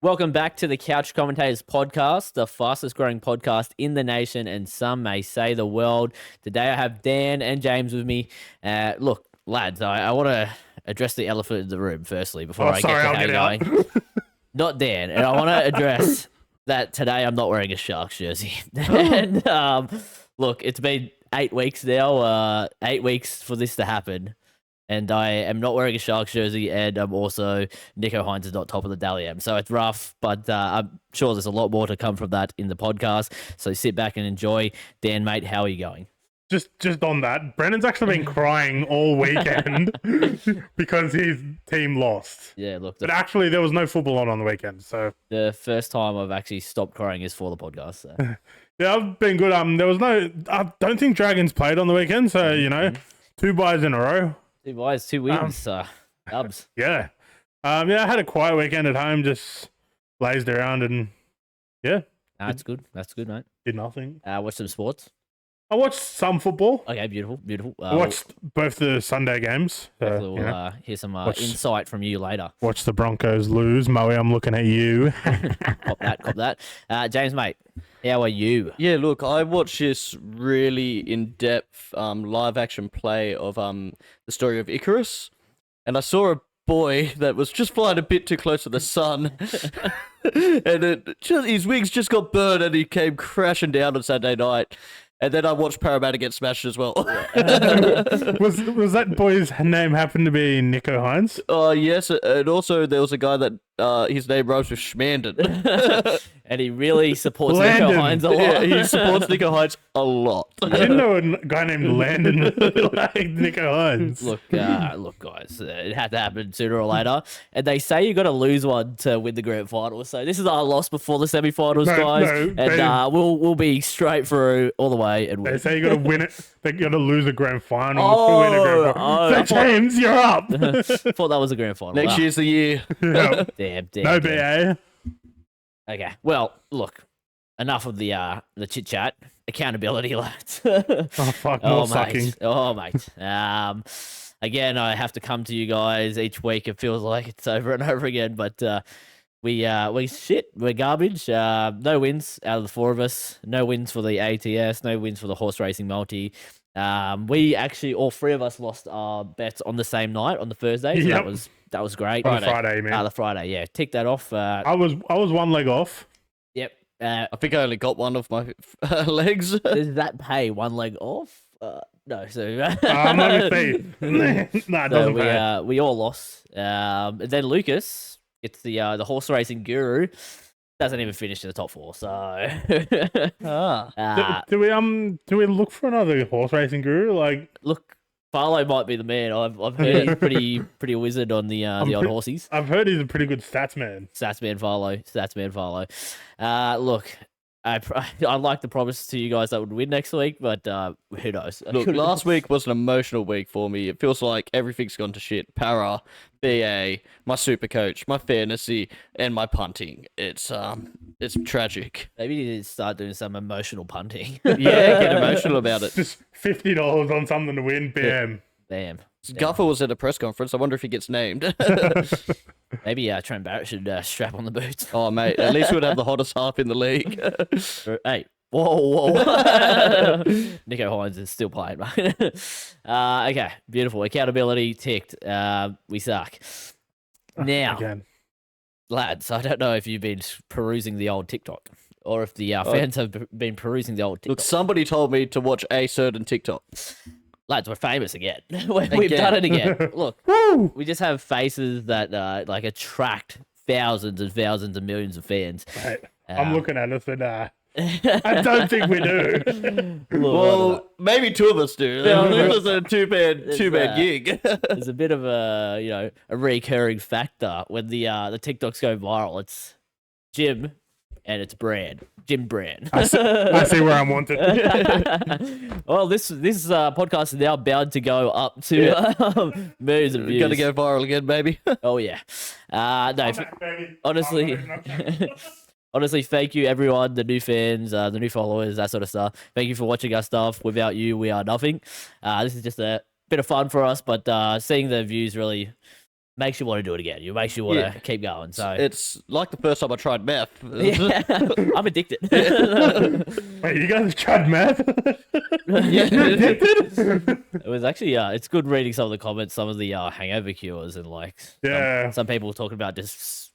Welcome back to the Couch Commentators podcast, the fastest growing podcast in the nation and some may say the world. Today I have Dan and James with me. Look, lads, I want to address the elephant in the room firstly before I get to how you're going. Not Dan, and I want to address that today I'm not wearing a Sharks jersey. And look, it's been 8 weeks now, 8 weeks for this to happen. And I am not wearing a Sharks jersey, and I'm also Nico Hines is not top of the Dally M. So it's rough, but I'm sure there's a lot more to come from that in the podcast. So sit back and enjoy. Dan, mate, how are you going? Just on that, Brennan's actually been crying all weekend because his team lost. Yeah, look. But actually, there was no football on the weekend, so The first time I've actually stopped crying is for the podcast. So. yeah, I've been good. There was no. I don't think Dragons played on the weekend, so 2 buys in a row. 2 buys, 2 wins. Dubs. Yeah. I had a quiet weekend at home, just lazed around and That's good. That's good, mate. did nothing. Watch some sports. I watched some football. Okay, beautiful. I watched both the Sunday games. Hopefully we'll hear some insight from you later. Watch the Broncos lose. Moe, I'm looking at you. Cop that. James, mate, how are you? Yeah, look, I watched this really in-depth live-action play of the story of Icarus, and I saw a boy that was just flying a bit too close to the sun, and his wings just got burned, and he came crashing down on Saturday night. And then I watched Parramatta get smashed as well. Was that boy's name happened to be Nico Hines? Yes, and also there was a guy that his name rhymes with Schmanden. And he really supports Nico Hines a lot. Yeah, he supports Nico Hines a lot. I didn't know a guy named Landon like Nico Hines. Look, guys, it had to happen sooner or later. And they say you got to lose one to win the grand final. So this is our loss before the semi-finals, guys. We'll be straight through all the way and win. They say you got to win it. They got to lose a grand final to win a grand final. So James, you're up. Thought that was a grand final. Next year's the year. Yeah. Damn. No BA. Okay, well, look, enough of the chit chat. Accountability, lads. Oh fuck, more sucking. Mate. Oh mate. Again, I have to come to you guys each week. It feels like it's over and over again, but we shit. We're garbage. No wins out of the 4 of us. No wins for the ATS. No wins for the horse racing multi. We actually, all 3 of us lost our bets on the same night on the Thursday. So that was great. Friday, man. The Friday, yeah. Tick that off. I was 1 leg off. Yep. I think I only got one of my legs. Does that pay 1 leg off? No. So I'm not gonna say. Nah, it doesn't pay. We all lost. And then Lucas, it's the horse racing guru. Doesn't even finish in the top 4, so Do we look for another horse racing guru? Like, look, Farlow might be the man. I've heard he's pretty wizard on the old horsies. I've heard he's a pretty good stats man. Stats man Farlow. Look, I like the promise to you guys that would win next week, but who knows? Look, last week was an emotional week for me. It feels like everything's gone to shit. Para, BA, my super coach, my fantasy, and my punting. It's tragic. Maybe you need to start doing some emotional punting. Yeah, get emotional about it. Just $50 on something to win. Bam. Guffer was at a press conference. I wonder if he gets named. Maybe Trent Barrett should strap on the boots. Oh, mate, at least we'd have the hottest half in the league. Hey, whoa. Nico Hines is still playing, mate. Okay, beautiful. Accountability ticked. We suck. Now, Again. lads, I don't know if you've been perusing the old TikTok or if the fans have been perusing the old TikTok. Look, somebody told me to watch a certain TikTok. Lads, we're famous again. We've done it again. Look, we just have faces that like attract thousands and thousands and millions of fans. Mate, I'm looking at us and I don't think we do. Well, maybe 2 of us do. It was a two-man gig. There's a bit of a recurring factor when the TikToks go viral. It's Jim and it's Brand. Jim Brand. I see where I'm wanted. Well, this podcast is now bound to go up to millions of views. Gotta go viral again, baby. Oh yeah. No, honestly. Honestly, thank you, everyone, the new fans, the new followers, that sort of stuff. Thank you for watching our stuff. Without you, we are nothing. This is just a bit of fun for us, but seeing the views really makes you want to do it again. It makes you want to keep going. So It's like the first time I tried meth. yeah, I'm addicted. Wait, you guys have tried meth? It was actually it's good reading some of the comments, some of the hangover cures, and like some people talking about just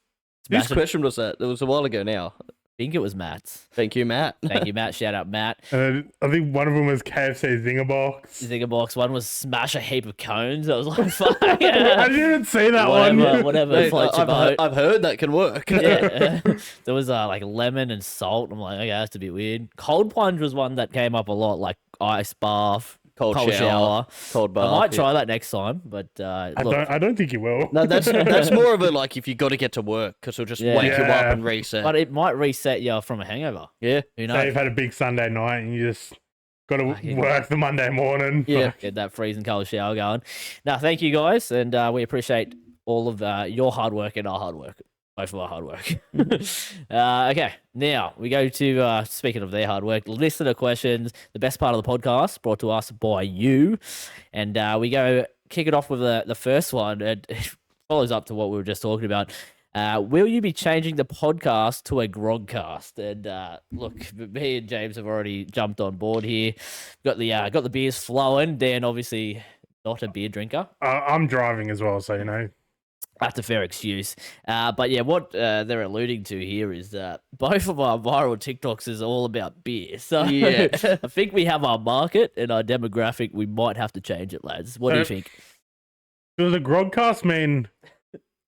Whose question was that? It was a while ago now. I think it was Matt's. Thank you, Matt. Thank you, Matt. Shout out, Matt. I think one of them was KFC Zinger Box. Zinger box. One was smash a heap of cones. I was like, fuck. I didn't even see that one. Whatever Mate, floats your boat. I've heard that can work. Yeah. There was like lemon and salt. I'm like, okay, that's a bit weird. Cold plunge was one that came up a lot, like ice bath, cold shower, cold bath. I might try that next time, but I don't think you will. No, that's more of a like if you got to get to work because it'll just wake you up and reset. But it might reset you from a hangover. Yeah, who knows? So you've had a big Sunday night and you just got to work the Monday morning. Yeah, get that freezing cold shower going. Now, thank you guys, and we appreciate all of your hard work and our hard work. Both of our hard work. Okay, now we go to, speaking of their hard work, listener questions, the best part of the podcast, brought to us by you. And we go kick it off with the first one. It follows up to what we were just talking about. Will you be changing the podcast to a grogcast? And look, me and James have already jumped on board here. Got the beers flowing. Dan, obviously, not a beer drinker. I'm driving as well, so you know. That's a fair excuse. But yeah, what they're alluding to here is that both of our viral TikToks is all about beer. So yeah. I think we have our market and our demographic. We might have to change it, lads. What do you think? Does a grogcast mean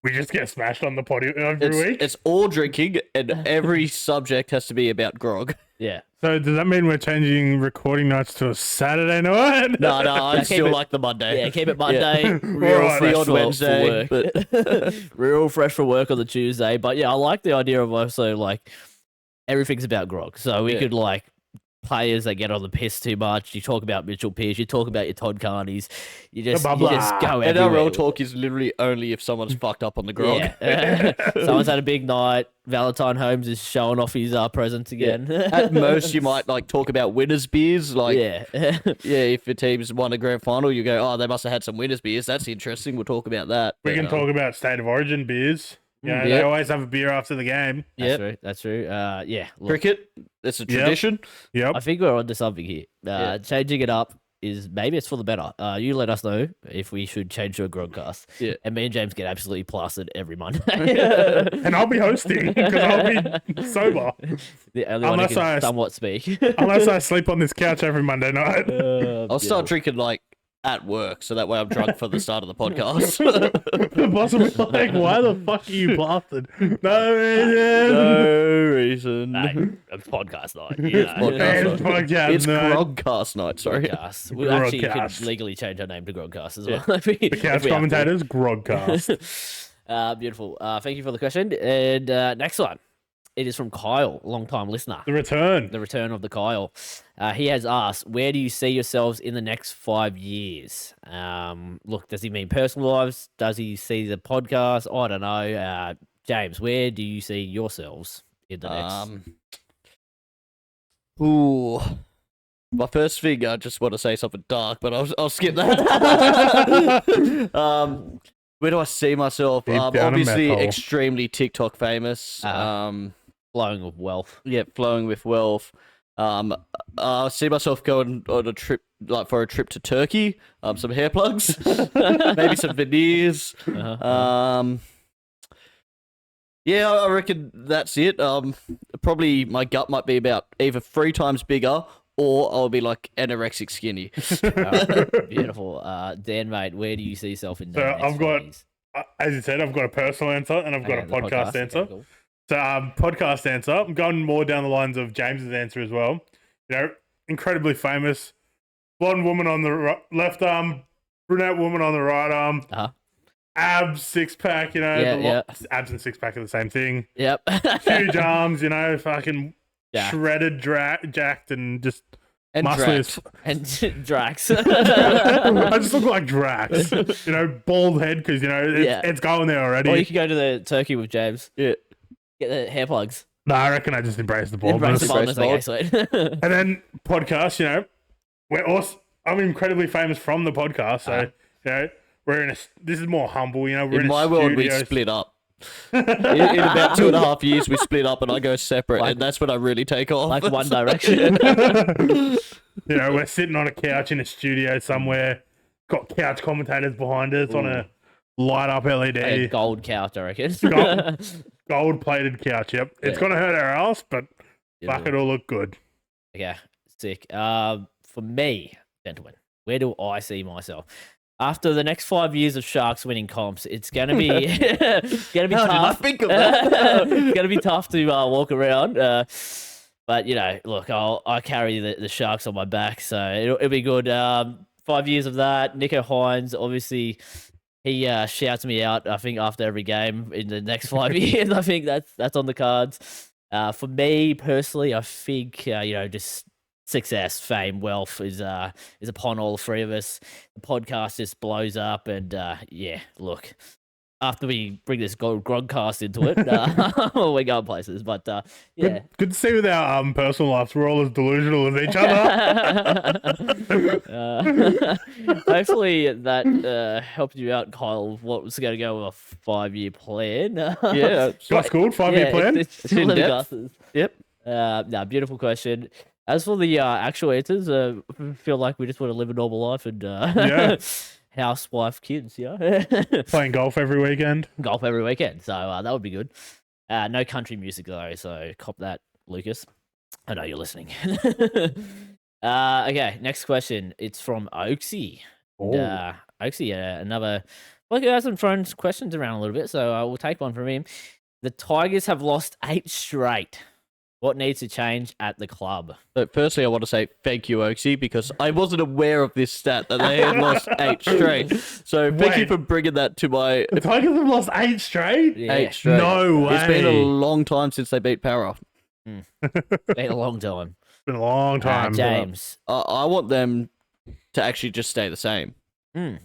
we just get smashed on the potty every week? It's all drinking, and every subject has to be about grog. Yeah. So does that mean we're changing recording nights to a Saturday night? No, I still it- like the Monday. Yeah, keep it Monday. Real Real fresh fresh on for Wednesday, work. Real fresh for work on the Tuesday. But yeah, I like the idea of also like everything's about grog. So we could like players that get on the piss too much. You talk about Mitchell Pearce. You talk about your Todd Carneys. You just go everywhere. NRL talk is literally only if someone's fucked up on the grog. Yeah. Someone's had a big night. Valentine Holmes is showing off his presents again. At most, you might like talk about winners' beers. Like, yeah. if your team's won a grand final, you go, oh, they must have had some winners' beers. That's interesting. We'll talk about that. We can talk about State of Origin beers. Yeah, they always have a beer after the game. That's true. Yeah. Look, Cricket, it's a tradition. Yep. I think we're onto something here. Changing it up is maybe it's for the better. You let us know if we should change to a grogcast. Yeah. And me and James get absolutely plastered every Monday. And I'll be hosting because I'll be sober. The only one who can somewhat speak. Unless I sleep on this couch every Monday night. I'll start drinking like at work, so that way I'm drunk for the start of the podcast. The boss will be like, why the fuck are you plastered? No reason. No reason. No, it's podcast night. It's podcast night. It's grogcast night, sorry. Grogcast. We actually could Grogcast. legally change our name to Grogcast as well. The couch commentators, grogcast. Beautiful. Thank you for the question. And next one. It is from Kyle, long-time listener. The return. The return of the Kyle. He has asked, where do you see yourselves in the next 5 years? Look, does he mean personal lives? Does he see the podcast? I don't know. James, where do you see yourselves in the next? Ooh. My first thing, I just want to say something dark, but I'll skip that. Where do I see myself? Deep down a Obviously, meth hole. extremely TikTok famous. Flowing with wealth. Yeah, flowing with wealth. I see myself going on a trip, like for a trip to Turkey. Some hair plugs, maybe some veneers. Yeah, I reckon that's it. Probably my gut might be about either 3 times bigger, or I'll be like anorexic skinny. Beautiful. Dan, mate, where do you see yourself in the So next I've 5 got, years? as you said, I've got a personal answer and I've got Okay, a the podcast answer. Okay, cool. So podcast answer, I'm going more down the lines of James's answer as well. You know, incredibly famous. Blonde woman on the left arm, brunette woman on the right arm. Abs, 6-pack, you know. Abs and 6-pack are the same thing. Yep. Huge arms, you know, fucking Yeah. shredded, jacked, and just And muscly. And Drax. I just look like Drax. You know, bald head because, you know, it's going there already. Or you could go to the Turkey with James. Yeah. Get the hair plugs. No, I reckon I just embrace the Embrace baldness. the baldness. Okay, sweet. And then podcast, you know, I'm incredibly famous from the podcast. So, you know, This is more humble, you know. We're In in my a world, we studio. split up. In about 2.5 years, we split up and I go separate, and that's when I really take off. Like One Direction. You know, we're sitting on a couch in a studio somewhere. Got couch commentators behind us on a light up LED. A gold couch, I reckon. Gold plated couch, yep. It's Yeah. going to hurt our ass, but Yeah. fuck, it'll look good. Okay, sick. For me, gentlemen, where do I see myself? After the next 5 years of Sharks winning comps, it's gonna be it's gonna be How tough. did I think of that? It's gonna be tough to walk around. But you know, look, I carry the Sharks on my back, so it'll be good. 5 years of that. Nico Hines, obviously, he shouts me out. I think after every game in the next 5 years, I think that's on the cards. For me personally, I think you know, just success, fame, wealth is upon all three of us. The podcast just blows up, and yeah, look, after we bring this Grodcast into it, we're going places. But yeah, Good to see with our personal lives, we're all as delusional as each other. Hopefully that helped you out, Kyle. Of what was going to go with a 5-year plan? Yeah, That's good. 5-year plan. It's in little depth. glasses. Yep. No, beautiful question. As for the actual answers, feel like we just want to live a normal life and Yeah. housewife, kids, yeah. Playing golf every weekend. Golf every weekend, so that would be good. No country music though, so cop that, Lucas. I know you're listening. Okay, next question. It's from Oaksy. And, Oaksy, another. Look, he has some thrown questions around a little bit, so we'll take one from him. The Tigers have lost 8 straight. What needs to change at the club? So firstly, I want to say thank you, Oaksy, because I wasn't aware of this stat that they had lost 8 straight. So thank you Wait. for bringing that to my The Tigers have lost 8 straight? Yeah, 8 straight. No way. It's been a long time since they beat Para. been a long time. It's been a long time. James. I want them to actually just stay the same.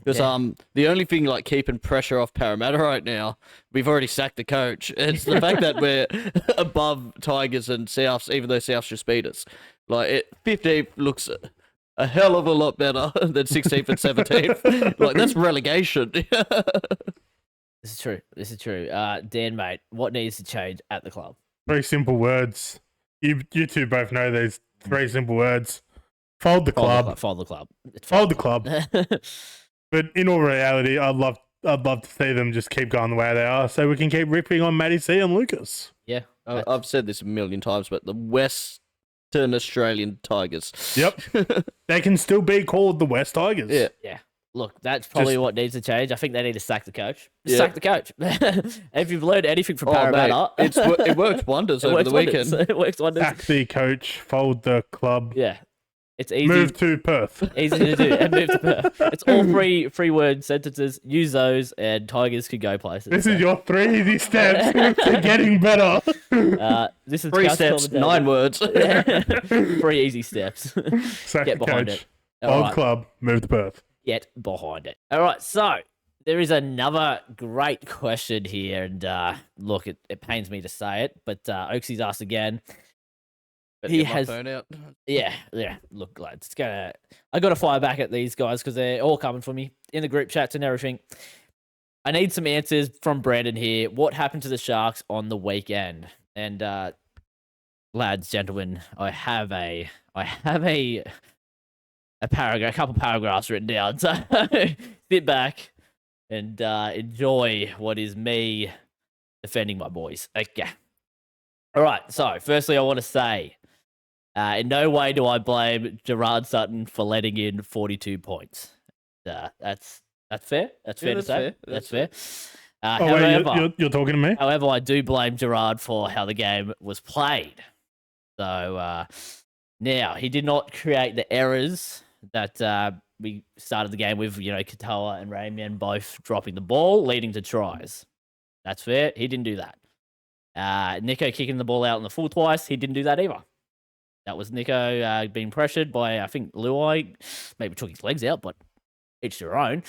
Because the only thing like keeping pressure off Parramatta right now, we've already sacked the coach. It's the fact that we're above Tigers and Souths, even though Souths just beat us. Like 15th looks a hell of a lot better than 16th and 17th. Like that's relegation. This is true. This is true. Dan, mate, what needs to change at the club? 3 simple words. You two both know these 3 simple words. Fold the club. Fold the club. Fold the club. But in all reality, I'd love to see them just keep going the way they are, so we can keep ripping on Matty C and Lucas. Yeah. I've said this a million times, but the Western Australian Tigers. Yep. They can still be called the West Tigers. Yeah. Yeah. Look, that's probably what needs to change. I think they need to sack the coach. Just sack the coach. If you've learned anything from Parramatta, it worked wonders over the weekend. It works wonders. Sack the coach, fold the club, Yeah. It's easy. move to Perth. Easy to do. And move to Perth. It's all three word sentences. Use those, and Tigers could go places. This is your 3 easy steps to getting better. This is 3 Couch steps, Commentators. 9 words. 3 easy steps. Sack Get the behind coach, it. All fold right. club, move to Perth. Get behind it. All right, so there is another great question here, and look, it pains me to say it, but Oaksy's asked again. He has, yeah. Look, lads, I got to fire back at these guys because they're all coming for me in the group chats and everything. I need some answers from Brandon here. What happened to the Sharks on the weekend? And lads, gentlemen, I have a paragraph, a couple paragraphs written down. So sit back and enjoy what is me defending my boys. Okay. All right. So firstly, I want to say, in no way do I blame Gerard Sutton for letting in 42 points. That's fair. That's fair to say. That's fair. Wait, you're talking to me? However, I do blame Gerard for how the game was played. So now he did not create the errors that we started the game with. You know, Katoa and Rayman both dropping the ball, leading to tries. That's fair. He didn't do that. Nico kicking the ball out in the full twice. He didn't do that either. That was Nico being pressured by, I think, Luai. Maybe took his legs out, but each their own.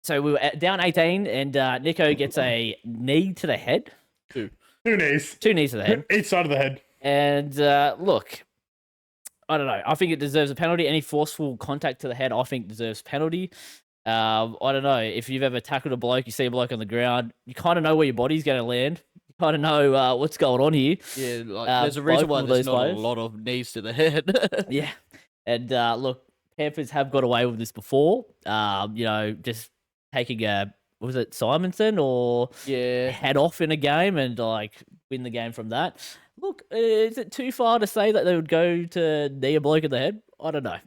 So we were down 18, and Nico gets a knee to the head. 2 knees. 2 knees to the head. Each side of the head. And look, I don't know. I think it deserves a penalty. Any forceful contact to the head, I think, deserves penalty. I don't know if you've ever tackled a bloke, you see a bloke on the ground, you kind of know where your body's going to land. You kind of know what's going on here. Yeah, there's a reason why there's not players. a lot of knees to the head. Yeah, and look, Panthers have got away with this before. Just taking was it Simonson or head off in a game and win the game from that. Look, is it too far to say that they would go to knee a bloke in the head? I don't know.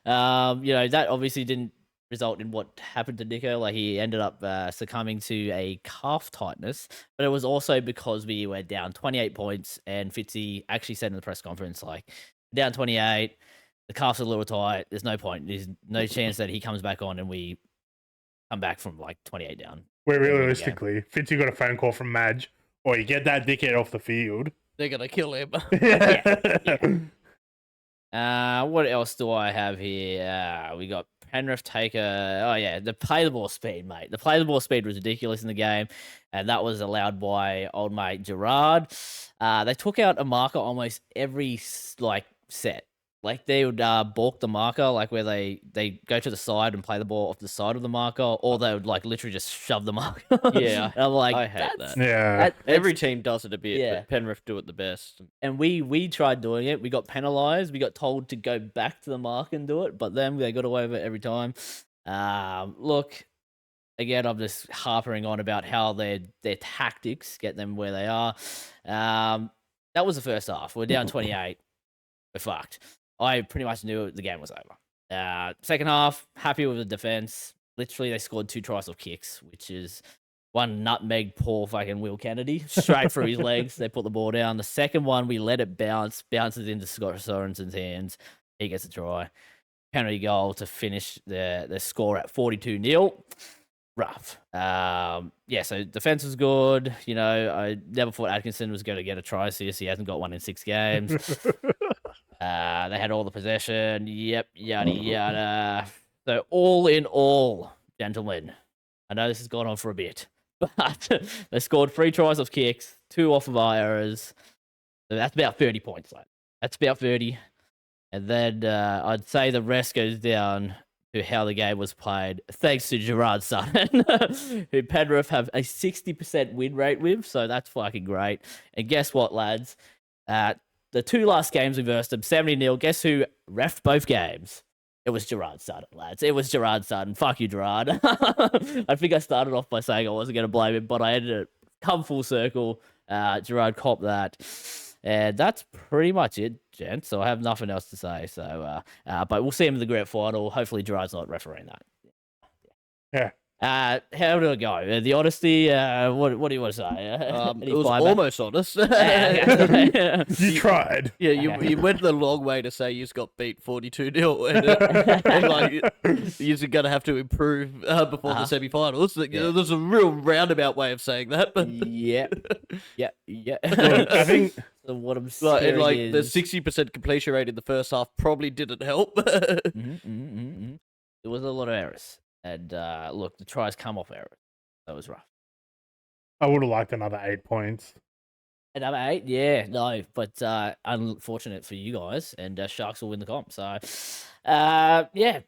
That obviously didn't result in what happened to Nico. Like, he ended up succumbing to a calf tightness, but it was also because we were down 28 points, and Fitzy actually said in the press conference, like, down 28, the calf's a little tight, there's no point. There's no chance that he comes back on and we come back from, 28 down. Where realistically, Fitzy got a phone call from Madge, or you get that dickhead off the field. They're going to kill him. What else do I have here? We got Penrith Taker. Oh, yeah, the play the ball speed, mate. The play the ball speed was ridiculous in the game, and that was allowed by old mate Gerard. They took out a marker almost every, set. Like, they would balk the marker, where they go to the side and play the ball off the side of the marker, or they would, literally just shove the marker. Yeah. And I'm like, I hate that. Yeah. Every team does it a bit, Yeah. but Penrith do it the best. And we tried doing it. We got penalised. We got told to go back to the mark and do it, but then they got away with it every time. Look, again, I'm just harping on about how their tactics get them where they are. That was the first half. We're down 28. We're fucked. I pretty much knew the game was over. Second half, happy with the defense. Literally, they scored 2 tries off kicks, which is one nutmeg poor fucking Will Kennedy straight through his legs. They put the ball down. The second one, we let it bounces into Scott Sorensen's hands. He gets a try. Penalty goal to finish the score at 42-0. Rough. So defense was good. I never thought Atkinson was going to get a try assist. He hasn't got one in 6 games. They had all the possession. Yep, yada, yada. So all in all, gentlemen, I know this has gone on for a bit, but they scored 3 tries off kicks, 2 off of our errors. So that's about 30 points. That's about 30. And then I'd say the rest goes down to how the game was played, thanks to Gerard Sutton, who Penrith have a 60% win rate with, so that's fucking great. And guess what, lads? The 2 last games we versed them, 70-0. Guess who refed both games? It was Gerard Sutton, lads. It was Gerard Sutton. Fuck you, Gerard. I think I started off by saying I wasn't going to blame him, but I ended it come full circle. Gerard copped that. And that's pretty much it, gents. So I have nothing else to say. So, but we'll see him in the grand final. Hopefully, Gerard's not refereeing that. Yeah. How did it go? The honesty. What do you want to say? It was almost honest. You tried. Yeah, you went the long way to say you just got beat 42-0, and you're gonna have to improve before the semi-finals. There's a real roundabout way of saying that, but yeah. Look, I think so what I'm saying is the 60% completion rate in the first half probably didn't help. There was a lot of errors. And look, the tries come off errors. That was rough. I would have liked another 8 points. Another 8? Yeah, no. But unfortunate for you guys. And Sharks will win the comp. So,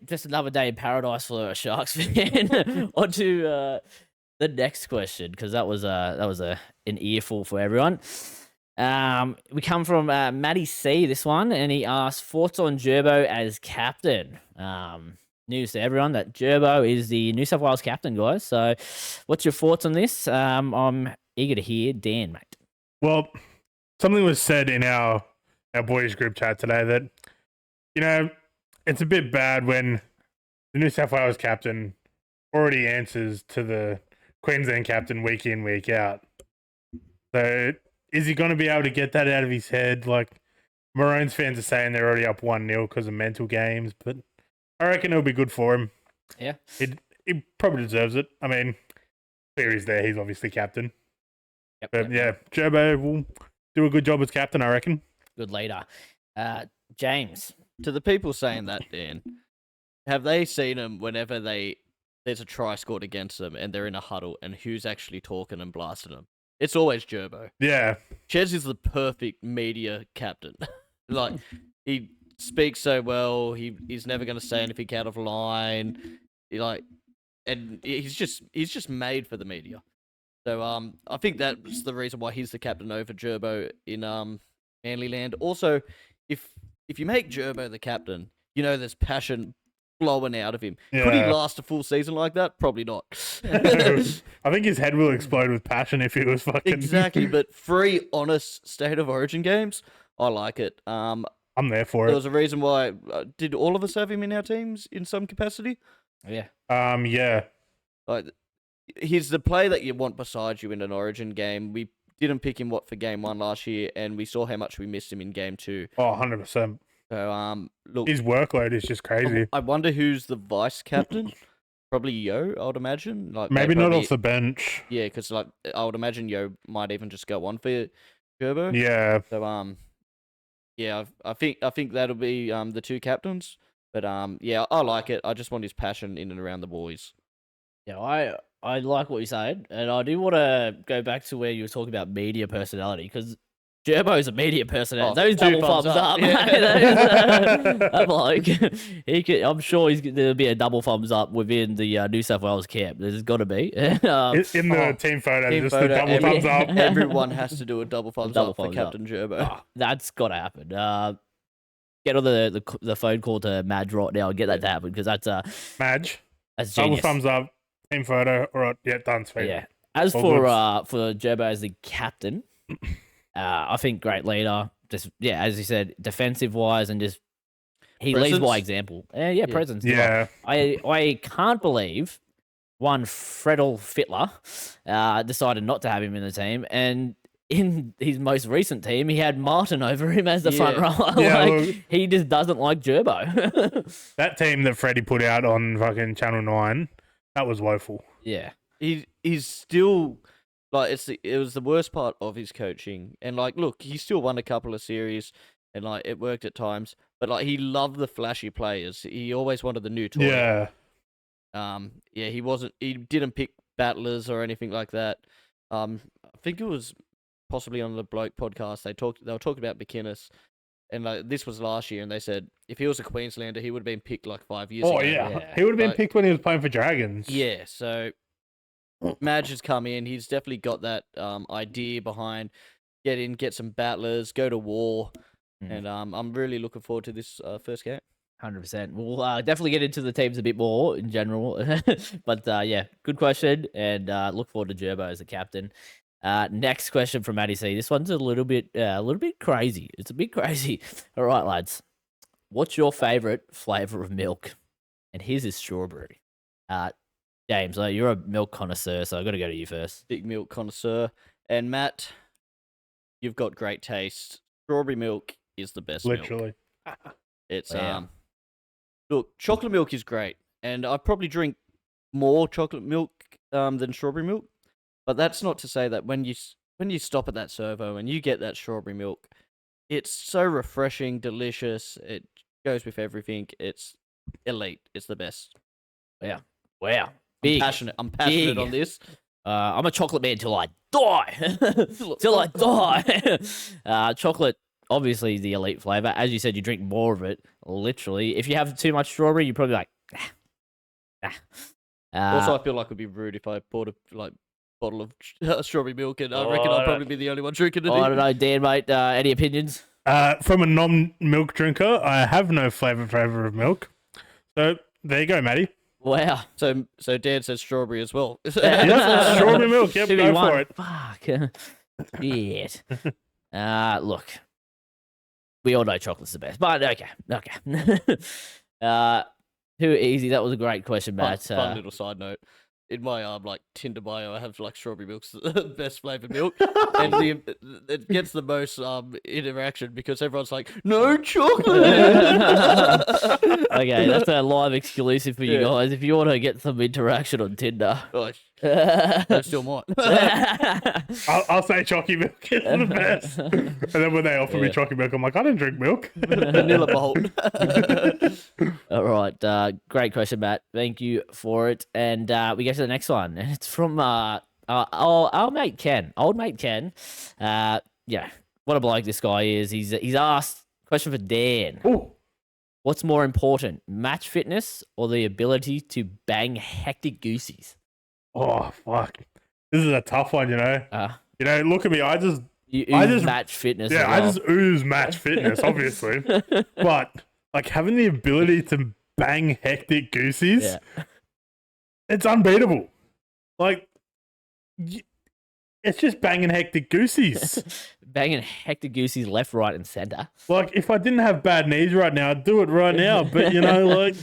just another day in paradise for a Sharks fan. On to the next question, because that was an earful for everyone. We come from Matty C, this one, and he asked, thoughts on Gerbo as captain? News to everyone that Gerbo is the New South Wales captain, guys. So what's your thoughts on this? I'm eager to hear Dan, mate. Well, something was said in our boys group chat today that, it's a bit bad when the New South Wales captain already answers to the Queensland captain week in, week out. So is he going to be able to get that out of his head? Like, Maroons fans are saying they're already up 1-0 because of mental games, but I reckon it'll be good for him. Yeah. He probably deserves it. I mean, Cleary's there. He's obviously captain. Gerbo will do a good job as captain, I reckon. Good leader. James. To the people saying that, Dan, have they seen him whenever there's a try scored against them and they're in a huddle and who's actually talking and blasting them? It's always Gerbo. Yeah. Ches is the perfect media captain. He speaks so well. He's never going to say anything out of line. And he's just made for the media. So I think that's the reason why he's the captain over Gerbo in Manlyland. Also, if you make Gerbo the captain, there's passion flowing out of him. Could he Yeah. last a full season like that? Probably not. I think his head will explode with passion if he was fucking... Exactly, but 3 honest State of Origin games, I like it. I'm there for There it. was a reason why. Did all of us have him in our teams in some capacity? Yeah. Yeah. Like, he's the player that you want beside you in an Origin game. We didn't pick him for game 1 last year, and we saw how much we missed him in game 2. Oh, 100%. So look, His workload is just crazy. I wonder who's the vice captain. Probably Yo, I would imagine. Like Maybe not probably, off the bench. Yeah, because I would imagine Yo might even just go on for Gerbo. Yeah. So yeah, I think that'll be the 2 captains. But yeah, I like it. I just want his passion in and around the boys. Yeah, I like what you're saying, and I do want to go back to where you were talking about media personality, because Gerbo's a media personality. Those 2 double thumbs up. Yeah. I'm like, I'm sure there'll be a double thumbs up within the New South Wales camp. There's got to be. In the team photo, team just photo, the double thumbs up. Everyone has to do a double thumbs double up for thumbs Captain Gerbo. Oh, that's got to happen. Get on the phone call to Madge right now and get that to happen, because that's Madge, that's double genius. thumbs up, team photo. All right, yeah, done, sweet. Yeah. As All for Gerbo as the captain, I think great leader. Just as you said, defensive wise, and just he leads by example. Yeah, presence. Yeah. I can't believe one Fredel Fittler decided not to have him in the team, and in his most recent team, he had Martin over him as the front rower. Yeah, look, he just doesn't like Gerbo. That team that Freddie put out on fucking Channel 9, that was woeful. Yeah. He's still like it was the worst part of his coaching, and like look, he still won a couple of series, and like it worked at times, but like he loved the flashy players. He always wanted the new toy. Yeah. He didn't pick battlers or anything like that. I think it was possibly on the Bloke podcast. They were talking about McInnes, and like this was last year, and they said if he was a Queenslander, he would have been picked like 5 years ago. Oh yeah. He would have been picked when he was playing for Dragons. Yeah, so Madge has come in. He's definitely got that idea behind get some battlers, go to war, and I'm really looking forward to this first game. 100%. We'll definitely get into the teams a bit more in general, but yeah, good question, and look forward to Gerbo as a captain. Next question from Maddie C. This one's a little bit crazy. It's a bit crazy. All right, lads. What's your favorite flavor of milk? And his is strawberry. James, you're a milk connoisseur, so I've got to go to you first. Big milk connoisseur. And Matt, you've got great taste. Strawberry milk is the best Literally. milk. It's look, chocolate milk is great, and I probably drink more chocolate milk than strawberry milk. But that's not to say that when you stop at that servo and you get that strawberry milk, it's so refreshing, delicious. It goes with everything. It's elite. It's the best. Yeah. Wow. Big. I'm passionate Big. on this. I'm a chocolate man till I die. Till I die. Chocolate, obviously, the elite flavor. As you said, you drink more of it. Literally, if you have too much strawberry, you're probably like, Also, I feel like it'd be rude if I poured a bottle of strawberry milk, and I reckon I'll probably be the only one drinking it. I don't know, Dan, mate. Any opinions? From a non-milk drinker, I have no flavor of milk. So there you go, Matty. Wow. So Dan says strawberry as well. Yep, strawberry milk. Yep, go for it. Fuck. Shit. Look, we all know chocolate's the best, but okay. Too easy. That was a great question, Matt. Fun little side note. In my Tinder bio, I have like strawberry milk's the best flavored milk, and it gets the most interaction because everyone's like, "No chocolate." Okay, that's a live exclusive for you guys. If you want to get some interaction on Tinder, I still might. I'll say chalky milk is the best, and then when they offer me chalky milk, I'm like, I don't drink milk. Vanilla bolt. All right, great question, Matt. Thank you for it, and we get to the next one, and it's from our mate Ken, old mate Ken. Yeah, what a bloke this guy is. He's asked question for Dan. Ooh. What's more important, match fitness or the ability to bang hectic goosies? Oh fuck, this is a tough one. Look at me. I just match fitness. Yeah, as well. I just ooze match fitness, obviously. But like having the ability to bang hectic goosies, it's unbeatable. Like, it's just banging hectic goosies. Banging hectic goosies left, right, and center. Like, if I didn't have bad knees right now, I'd do it right now. But like,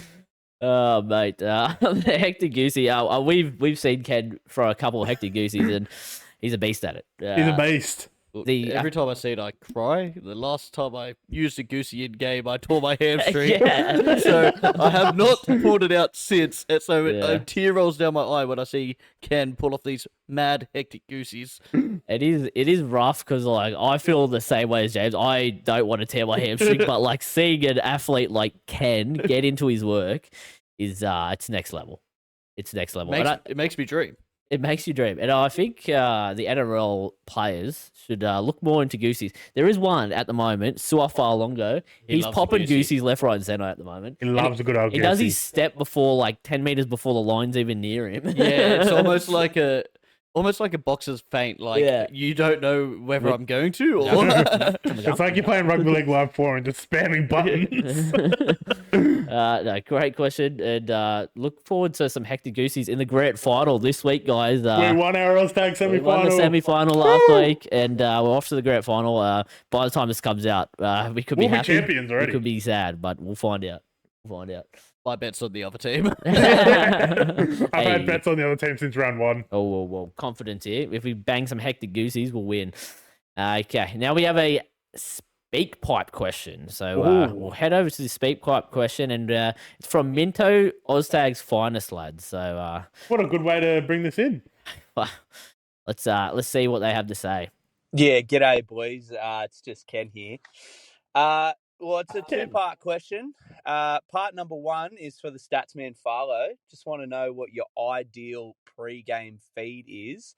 oh mate, the hectic goosey. We've seen Ken throw a couple of hectic goosies, and he's a beast at it. He's a beast. Every time I see it, I cry. The last time I used a goosey in game, I tore my hamstring. So I have not pulled it out since. And so a tear rolls down my eye when I see Ken pull off these mad hectic goosies. It is rough because like I feel the same way as James. I don't want to tear my hamstring, but like seeing an athlete like Ken get into his work is it's next level. It's next level. It makes me dream. It makes you dream. And I think the NRL players should look more into goosies. There is one at the moment, Suafalongo. He's popping goosies left, right, and centre at the moment. He loves a good old goosey. He does his step before, like, 10 metres before the line's even near him. Yeah, it's almost like a boxer's feint. Like, you don't know whether I'm going to or... It's like you're playing Rugby League Live 4 and just spamming buttons. No, great question. And look forward to some hectic goosies in the grand final this week, guys. We won our Tag semi-final. We won the semi-final last week, and we're off to the grand final. By the time this comes out, we could be happy. Champions already. We could be sad, but we'll find out. My bet's on the other team. I've had bets on the other team since round 1. Oh, well, confidence here. If we bang some hectic goosies, we'll win. Okay, now we have a speak pipe question. So we'll head over to the speak pipe question, and it's from Minto, Oztag's finest, lads. So what a good way to bring this in. Let's see what they have to say. Yeah, g'day boys. It's just Ken here. Well, it's a two-part question. Part number 1 is for the Statsman Farlow. Just want to know what your ideal pre-game feed is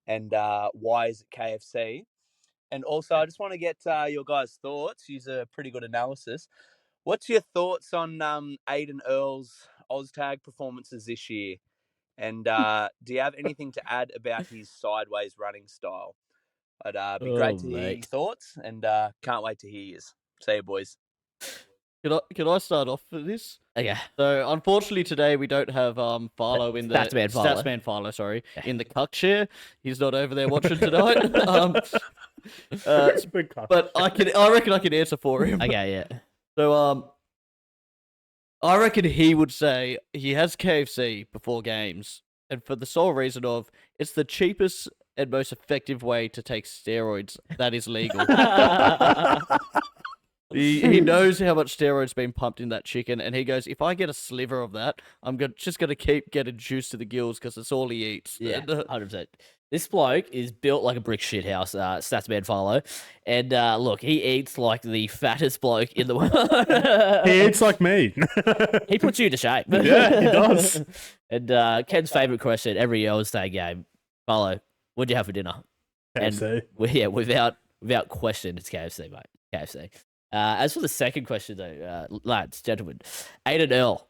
and why is it KFC? And also, I just want to get your guys' thoughts. Use a pretty good analysis. What's your thoughts on Aiden Earl's Oztag performances this year? And do you have anything to add about his sideways running style? It'd be great to hear your thoughts, and can't wait to hear yours. See you, boys. Can I start off for this? Okay. So unfortunately today we don't have Farlow in the Statsman Farlow, sorry, in the cuck chair. He's not over there watching tonight. But I reckon I can answer for him. Okay, yeah. So I reckon he would say he has KFC before games, and for the sole reason of it's the cheapest and most effective way to take steroids that is legal. He knows how much steroids been pumped in that chicken, and he goes, if I get a sliver of that, I'm just going to keep getting juice to the gills because it's all he eats. Yeah, 100%. This bloke is built like a brick shit house, Statsman Farlow. And look, he eats like the fattest bloke in the world. He eats like me. He puts you to shame. Yeah, he does. And Ken's favourite question every All-Star game, Farlow, what'd you have for dinner? KFC. And without question, it's KFC, mate. KFC. As for the second question, though, lads, gentlemen, Aiden Earl.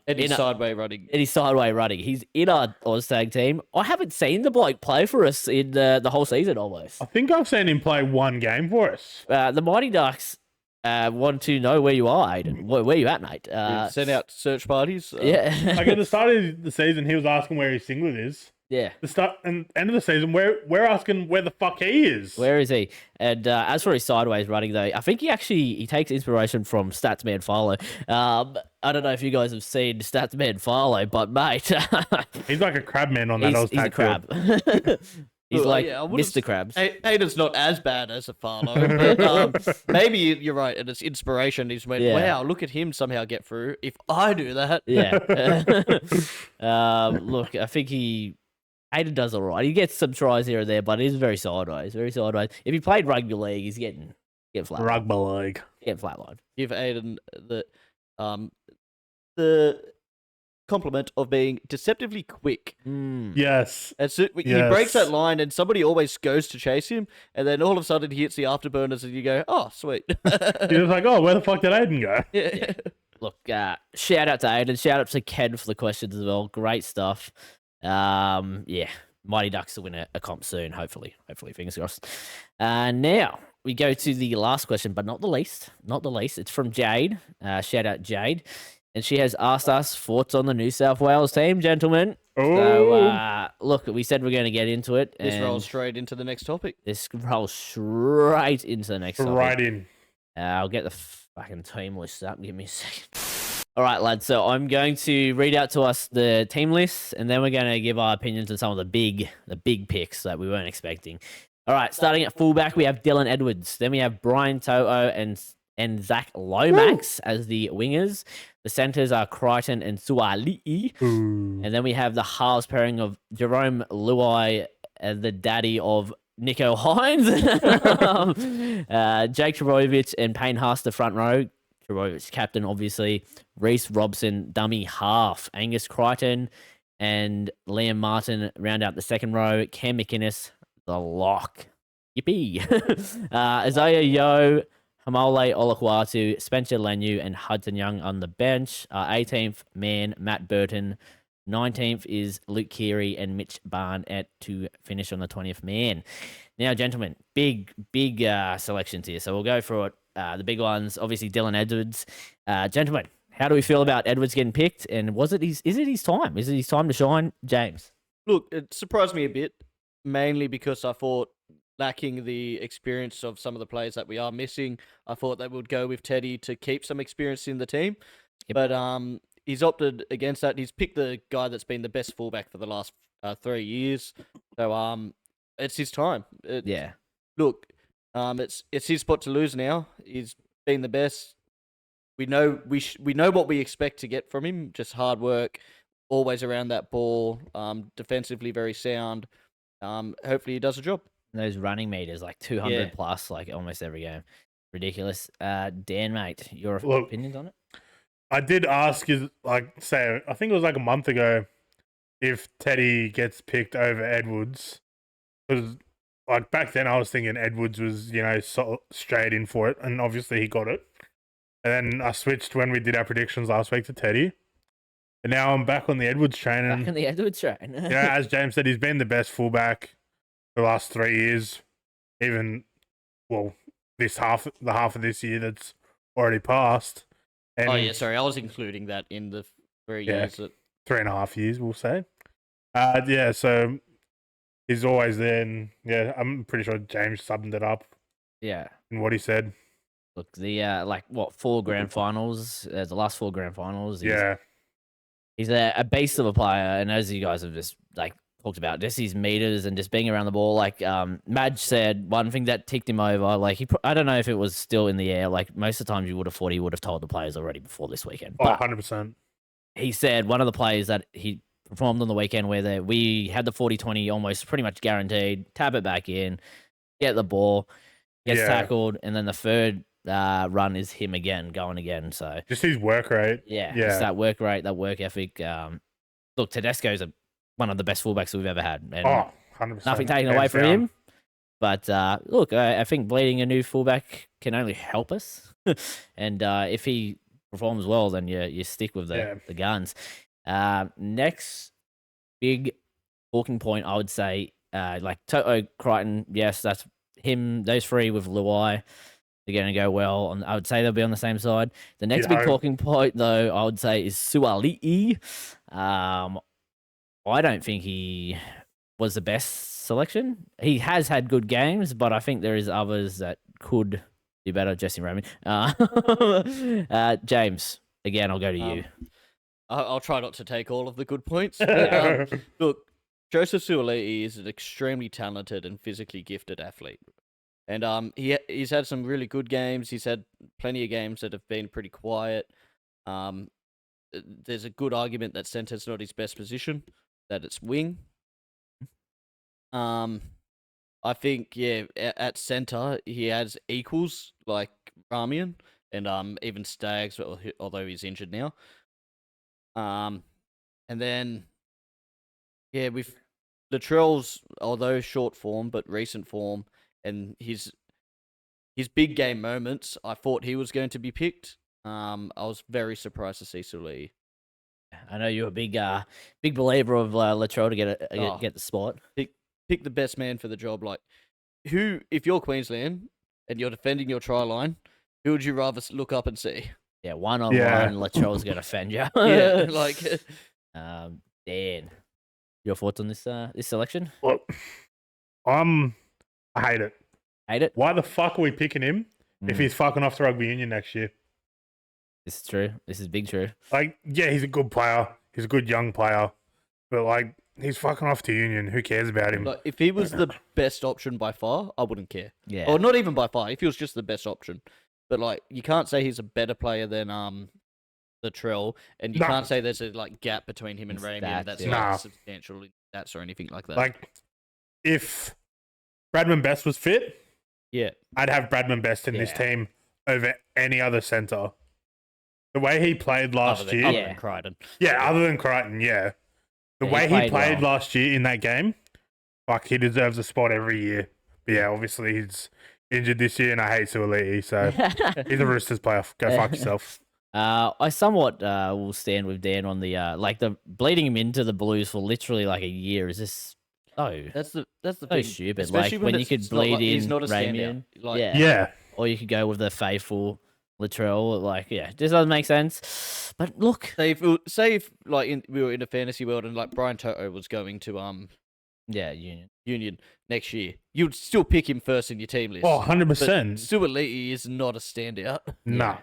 And his sideway running. He's in our Oztag team. I haven't seen the bloke play for us in the whole season almost. I think I've seen him play one game for us. The Mighty Ducks want to know where you are, Aiden. Where you at, mate? Send out search parties. Yeah. Like at the start of the season, he was asking where his singlet is. Yeah. The start and end of the season, we're asking where the fuck he is. Where is he? And as for his sideways running, though, I think he takes inspiration from Statsman Farlow. I don't know if you guys have seen Statsman Farlow, but mate, he's like a crab man on that. He's a crab. He's like Mr. Krabs. Aiden's not as bad as a Farlow, but maybe you're right, and it's inspiration. He's went, wow, look at him somehow get through. If I do that, look, I think Aiden does all right. He gets some tries here and there, but he's very sideways. If he played rugby league, he's getting flat. Rugby league. Getting flatlined. Give Aiden the compliment of being deceptively quick. Yes. He breaks that Yes. line, and somebody always goes to chase him, and then all of a sudden he hits the afterburners, and you go, "Oh, sweet." He was like, oh, where the fuck did Aiden go? Yeah. Look, shout out to Aiden. Shout out to Ken for the questions as well. Great stuff. Yeah, Mighty Ducks will win a comp soon, hopefully. Hopefully, fingers crossed. Now we go to the last question, but not the least. Not the least. It's from Jade. Shout out Jade. And she has asked us thoughts on the New South Wales team, gentlemen. So, look, we said we're going to get into it. This and rolls straight into the next topic. This rolls straight into the next topic. Right in. I'll get the fucking team list up. Give me a second. All right, lads. So I'm going to read out to us the team lists, and then we're going to give our opinions on some of the big picks that we weren't expecting. All right, starting at fullback, we have Dylan Edwards. Then we have Brian To'o and Zach Lomax as the wingers. The centers are Crichton and Suali'i. Ooh. And then we have the halves pairing of Jerome Luai, the daddy of Nico Hines, Jake Trebojevic and Payne Haas, the front row. Trebojevic captain, obviously. Reece Robson, dummy half. Angus Crichton and Liam Martin round out the second row. Cam McInnes, the lock. Yippee. Isaiah Yo, Hamole Olakwatu, Spencer Lenu, and Hudson Young on the bench. 18th man, Matt Burton. 19th is Luke Keary and Mitch Barnett to finish on the 20th man. Now, gentlemen, big selections here. So we'll go through it. The big ones, obviously Dylan Edwards. Gentlemen, how do we feel about Edwards getting picked? And is it his time? Is it his time to shine, James? Look, it surprised me a bit, mainly because I thought, lacking the experience of some of the players that we are missing, I thought they would go with Teddy to keep some experience in the team. Yep. But he's opted against that. He's picked the guy that's been the best fullback for the last 3 years. So it's his time. Yeah. Look, it's his spot to lose now. He's been the best. We know what we expect to get from him. Just hard work, always around that ball. Defensively very sound. Hopefully he does a job. Those running meters, like 200 plus, like almost every game. Ridiculous. Dan, mate, your opinions on it? I did ask, I think it was like a month ago, if Teddy gets picked over Edwards. Because like back then I was thinking Edwards was, straight in for it. And obviously he got it. And then I switched when we did our predictions last week to Teddy. And now I'm back on the Edwards train. Back on the Edwards train. As James said, he's been the best fullback the last 3 years, even the half of this year that's already passed. And oh yeah, sorry, I was including that in the 3 years. 3.5 years, we'll say. So he's always there, and I'm pretty sure James summed it up. Yeah, in what he said. Look, the 4 grand finals, the last 4 grand finals. He's a beast of a player, and as you guys have just talked about, just his meters and just being around the ball. Madge said, one thing that ticked him over, I don't know if it was still in the air. Most of the times you would have thought he would have told the players already before this weekend. But 100%. He said one of the players that he performed on the weekend where we had the 40-20 almost pretty much guaranteed, tap it back in, get the ball, gets tackled, and then the third run is him again, going again. So just his work rate. It's that work rate, that work ethic. Look, Tedesco's one of the best fullbacks we've ever had. And 100%. Nothing taken away from him. But look, I think bleeding a new fullback can only help us. And if he performs well, then you stick with the guns. Next big talking point, I would say, Toto, Crichton, yes, that's him. Those 3 with Luai, they're going to go well. I would say they'll be on the same side. The next big talking point, though, I would say is Suali'i. I don't think he was the best selection. He has had good games, but I think there is others that could do better. Jesse Roman. James, again, I'll go to you. I'll try not to take all of the good points. Look, Joseph Suali'i is an extremely talented and physically gifted athlete. And he's had some really good games. He's had plenty of games that have been pretty quiet. There's a good argument that center's not his best position, that it's wing. I think, at center, he has equals like Ramian and even Staggs, although he's injured now. And then, yeah, with Latrell's, although short form, but recent form, and his big game moments, I thought he was going to be picked. I was very surprised to see Sully. I know you're a big believer of Latrell to Oh. get the spot. Pick the best man for the job. Like, who, if you're Queensland and you're defending your try line, who would you rather look up and see? Yeah, one on Yeah. one, Latrell's gonna defend you. Yeah, like, Dan, your thoughts on this selection? Look, I hate it. Hate it. Why the fuck are we picking him if he's fucking off to rugby union next year? This is true. This is big true. Like, yeah, he's a good player. He's a good young player. But, like, he's fucking off to union. Who cares about him? like, if he was the best option by far, I wouldn't care. Yeah. Or not even by far. If he was just the best option, but like, you can't say he's a better player than Latrell, and you No. can't say there's a like gap between him and In Ramian stats, that's yeah. like substantial in stats or anything like that. Like, if Bradman Best was fit, yeah, I'd have Bradman Best in this Yeah. team over any other centre. The way he played last other than, year, other Yeah. than Crichton. yeah, other than Crichton, yeah. The Yeah, way he he played played well. last year in that game, fuck, he deserves a spot every year. But yeah, obviously he's injured this year, and I hate Suoliti, so he's a Roosters player. Go fuck yourself. I somewhat will stand with Dan on the like the bleeding him into the Blues for literally like a year. Is this That's the so thing. stupid? Especially Like when you it's could not bleed like, he's in not a standout. Ramian, Like, yeah. Yeah, or you could go with the faithful Latrell. Like, yeah, just doesn't make sense. But look, say if like we were in a fantasy world and like Brian Toto was going to yeah, Union. Union next year, you'd still pick him first in your team list. oh, 100%. But Suoliti is not a standout. Nah.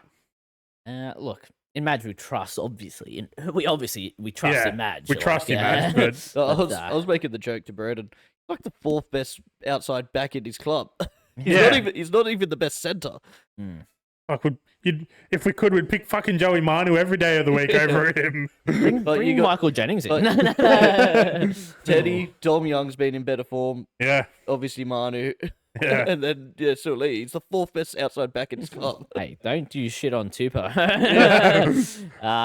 Look, in Madge we trust, obviously. We trust Yeah, in Madge. we trust in Madge, but I was making the joke to Braden. Like the fourth best outside back in his club. Yeah. He's not even the best centre. fuck, if we could, we'd pick fucking Joey Manu every day of the week over him. Bring But you got- Michael Jennings in. Teddy, Dom Young's been in better form. Yeah, Obviously Manu. yeah. And then Suoliti. He's the fourth best outside back in his club. Hey, don't you shit on Tupou.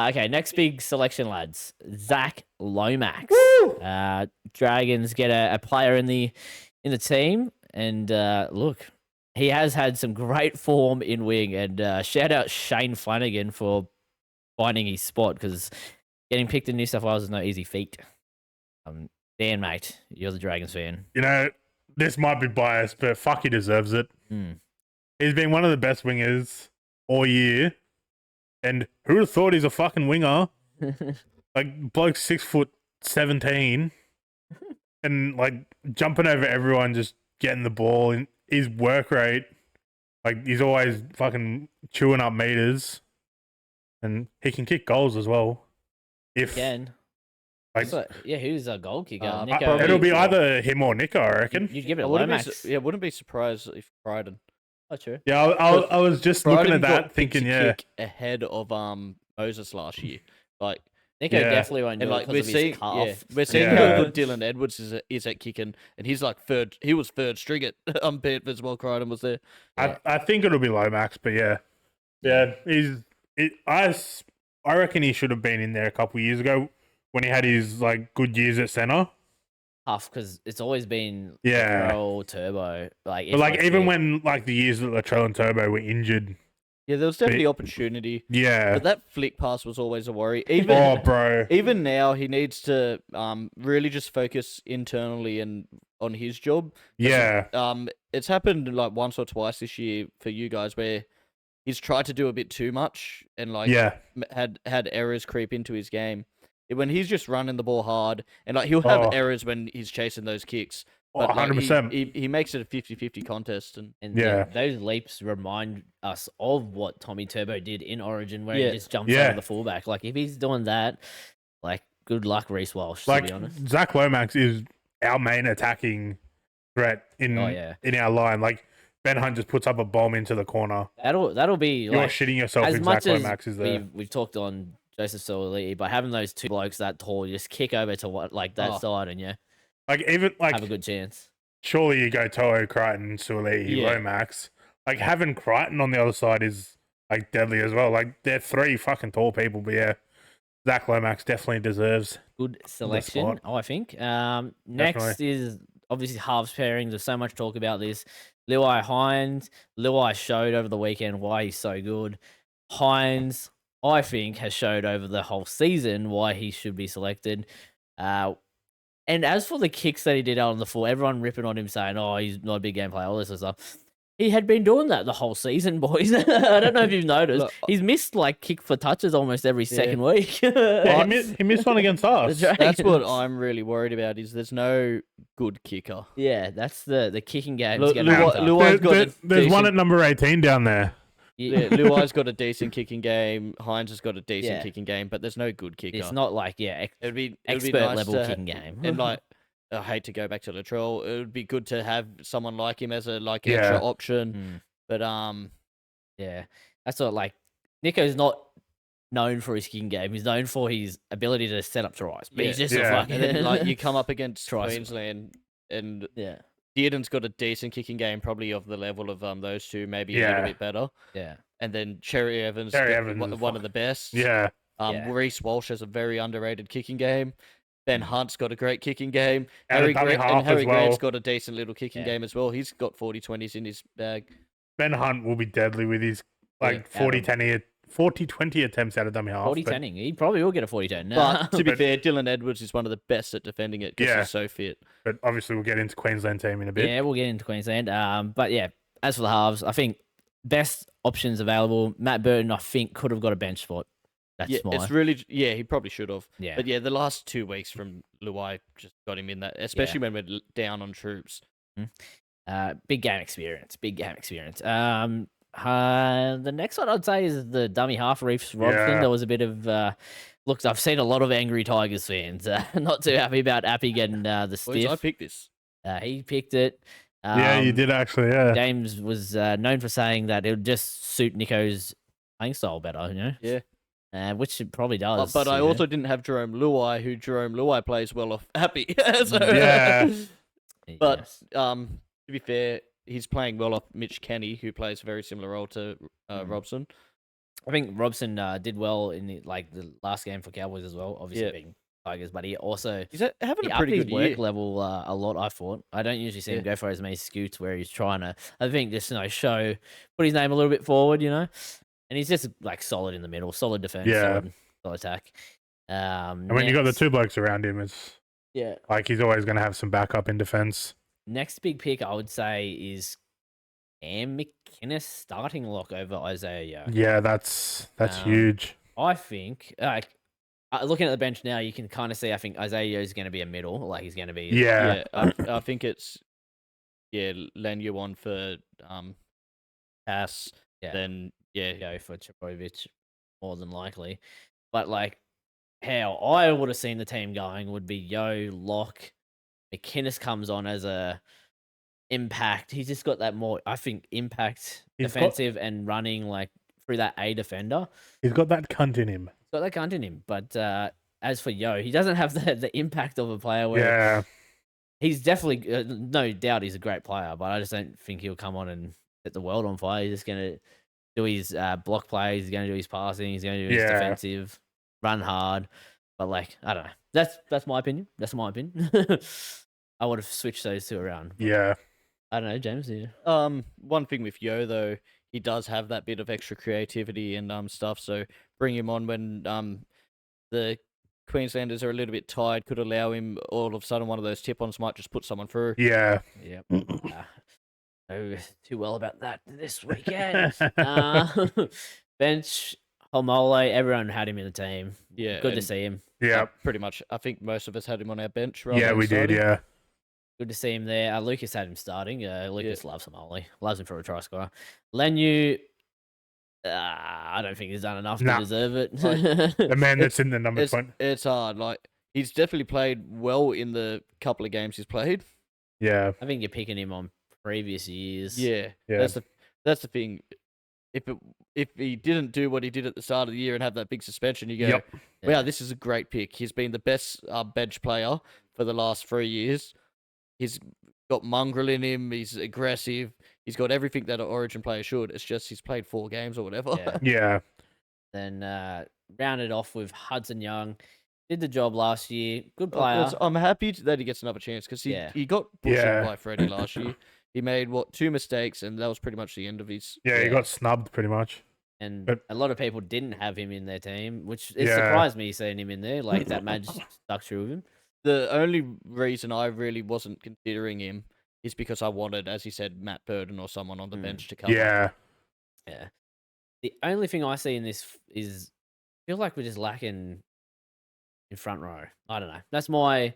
Okay, next big selection, lads. Zach Lomax. Dragons get a player in the team, and look, he has had some great form in wing. And shout out Shane Flanagan for finding his spot, because getting picked in New South Wales is no easy feat. Dan, mate, you're the Dragons fan. You know, this might be biased, but fuck, he deserves it. Mm. He's been one of the best wingers all year. And who would have thought he's a fucking winger? Like, bloke's 6'17", and like jumping over everyone, just getting the ball. And his work rate, like, he's always fucking chewing up meters, and he can kick goals as well. If Again. like, Yeah, who's a goal kicker? Uh, Nico. probably- it'll be either him or Nico, I reckon. You'd give it I a wouldn't Lomax. wouldn't be surprised if Crichton. Oh, true. Yeah, I was just looking at that, got thinking, picked to yeah, kick ahead of Moses last year. Like, Nico Yeah. definitely won't do and it like because of his calf. we're seeing Yeah. how good Dylan Edwards is at kicking, and he's like third. He was third string at Panthers while Crichton was there. I think it'll be Lomax, but yeah, I reckon he should have been in there a couple of years ago when he had his like good years at center. Tough because it's always been Yeah. Latrell, Turbo. Like, But like even when like the years that Latrell and Turbo were injured, Yeah, there was definitely opportunity, yeah. but that flick pass was always a worry. Even Oh, bro. even now, he needs to really just focus internally and on his job. Yeah. It's happened like once or twice this year for you guys where he's tried to do a bit too much and like Yeah. had errors creep into his game. When he's just running the ball hard and like he'll have Oh. errors when he's chasing those kicks. Oh, But like, 100%. he makes it a 50-50 contest and Yeah. those leaps remind us of what Tommy Turbo did in Origin, where Yeah. he just jumps Yeah. over the fullback. Like, if he's doing that, like, good luck, Reece Walsh, Like to be honest. Zach Lomax is our main attacking threat in Oh, yeah. in our line. Like Ben Hunt just puts up a bomb into the corner. That'll be, You're like, shitting yourself as if much Zach as Lomax is there. we've talked on Joseph Sololi, by having those two blokes that tall, you just kick over to what like that Oh. side and Like even like have a good chance. surely you go To'o, Crichton, Suoliti, Yeah. Lomax. Like having Crichton on the other side is like deadly as well. Like they're three fucking tall people, but yeah, Zach Lomax definitely deserves. Good selection, I think. Next is obviously halves pairings. There's so much talk about this. Luai Hines. Luai showed over the weekend why he's so good. Hines, I think, has showed over the whole season why he should be selected. And as for the kicks that he did out on the floor, everyone ripping on him saying, "Oh, he's not a big game player," all this sort of stuff. He had been doing that the whole season, boys. I don't know if you've noticed. Look, He's missed like kick for touches almost every second week. Yeah, he missed one against us. That's what I'm really worried about. Is there's no good kicker. Yeah, that's the kicking game. There's one at number 18 down there. Yeah, Luai's got a decent kicking game. Hines has got a decent kicking game, but there's no good kicker. It's not like it'd be expert nice level kicking game. And like, I hate to go back to Latrell. It would be good to have someone like him as a extra option. But yeah, that's what like Nico's not known for his kicking game. He's known for his ability to set up tries. But he's just a fucking and then, like you come up against Tries. Queensland and Dearden's got a decent kicking game, probably of the level of those two, maybe a little bit better. Yeah. And then Cherry Evans, one of the best. Yeah. Reece Walsh has a very underrated kicking game. Ben Hunt's got a great kicking game. And Harry Grant's got a decent little kicking game as well. He's got 40-20s in his bag. Ben Hunt will be deadly with his 40-20 attempts out of dummy half. 40-10. He probably will get a 40-10. But to be fair, Dylan Edwards is one of the best at defending it because he's so fit. But obviously we'll get into Queensland team in a bit. Yeah, we'll get into Queensland. But yeah, as for the halves, I think best options available. Matt Burton, I think, could have got a bench spot. That's it's really he probably should have. Yeah. But yeah, the last 2 weeks from Luai just got him in that, especially when we're down on troops. Big game experience. The next one I'd say is the dummy half Reefs Robson. There was a bit of looks. I've seen a lot of angry Tigers fans not too happy about Appy getting the stiff. Boys, I picked this. He picked it. Yeah, you did actually. Yeah, James was known for saying that it would just suit Nico's playing style better. You know. Yeah. Which it probably does. But I also didn't have Jerome Luai, who Jerome Luai plays well off Happy. But to be fair, he's playing well off Mitch Kenny, who plays a very similar role to Robson. I think Robson did well in the last game for Cowboys as well. Obviously being Tigers, but he also he's having a upped pretty good his work year. level a lot. I thought I don't usually see him go for as many scoots where he's trying to. I think just put his name a little bit forward, and he's just solid in the middle, solid defense, solid attack. And when you got the two blokes around him, it's he's always going to have some backup in defense. Next big pick, I would say, is Cam McInnes starting lock over Isaiah Yeo. Yeah, that's huge. I think, looking at the bench now, you can kind of see. I think Isaiah Yeo is going to be a middle, he's going to be. I think it's Lanyuan for Pass. Then go for Chapovic more than likely, but how I would have seen the team going would be Yeo, Lock. McInnes comes on as a impact. He's just got that more, I think, impact defensive and running through that A defender. He's got that cunt in him. But as for Yeo, he doesn't have the impact of a player where he's definitely, no doubt he's a great player, but I just don't think he'll come on and set the world on fire. He's just going to do his block plays, he's going to do his passing, he's going to do his defensive, run hard. But I don't know. That's my opinion. I would have switched those two around. Yeah. I don't know, James. Yeah. One thing with Yeo though, he does have that bit of extra creativity and stuff. So bring him on when the Queenslanders are a little bit tired. Could allow him all of a sudden one of those tip-ons might just put someone through. Yeah. Yep. Know too well about that this weekend. Bench. Homole, everyone had him in the team. Yeah. Good to see him. Yeah. Pretty much. I think most of us had him on our bench. Yeah, we did, yeah. Good to see him there. Lucas had him starting. Lucas loves Homole. Loves him for a try scorer. Lenu, I don't think he's done enough to deserve it. The man that's in the number point. It's hard. He's definitely played well in the couple of games he's played. Yeah. I think you're picking him on previous years. Yeah. That's the thing. If he didn't do what he did at the start of the year and have that big suspension, you go, wow, this is a great pick. He's been the best bench player for the last 3 years. He's got mongrel in him. He's aggressive. He's got everything that an Origin player should. It's just he's played 4 games or whatever. Yeah. Yeah. Then rounded off with Hudson Young. Did the job last year. Good player. I'm happy that he gets another chance because he got bushy by Freddie last year. He made 2 mistakes, and that was pretty much the end of his. Yeah, he got snubbed pretty much. And a lot of people didn't have him in their team, which it surprised me seeing him in there. Like that Madge stuck through with him. The only reason I really wasn't considering him is because I wanted, as he said, Matt Burden or someone on the bench to cover. Yeah. Yeah. The only thing I see in this is I feel like we're just lacking in front row. I don't know. That's my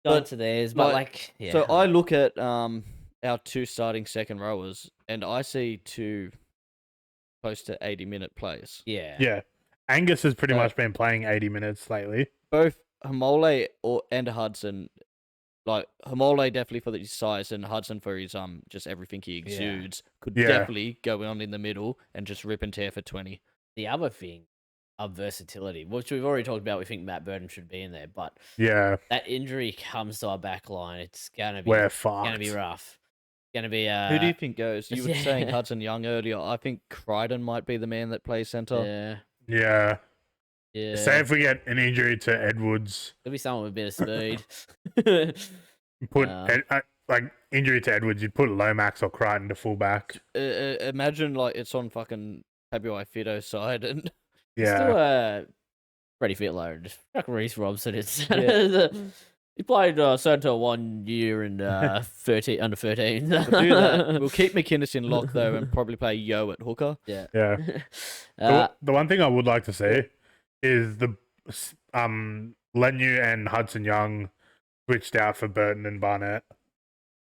going to theirs, but like yeah. So I look at our 2 starting second rowers, and I see 2 close to 80-minute players. Yeah. Yeah. Angus has pretty much been playing 80 minutes lately. Both Hamole and Hudson, like Hamole definitely for his size and Hudson for his just everything he exudes, could definitely go on in the middle and just rip and tear for 20. The other thing of versatility, which we've already talked about, we think Matt Burden should be in there, but that injury comes to our back line. It's gonna be rough. Gonna be who do you think goes? You were saying Hudson Young earlier. I think Crichton might be the man that plays center. Yeah. Say if we get an injury to Edwards, there'll be someone with a bit of speed. Put like injury to Edwards, you'd put Lomax or Crichton to fullback. Imagine like it's on fucking Tabuai Fido's side and still Freddie Fitler and fuck Reece Robson. He played centre 1 year and 13 under 13. We'll do that. We'll keep McInnes in lock though, and probably play Yo at hooker. Yeah. The one thing I would like to see is the Lenu and Hudson Young switched out for Burton and Barnett.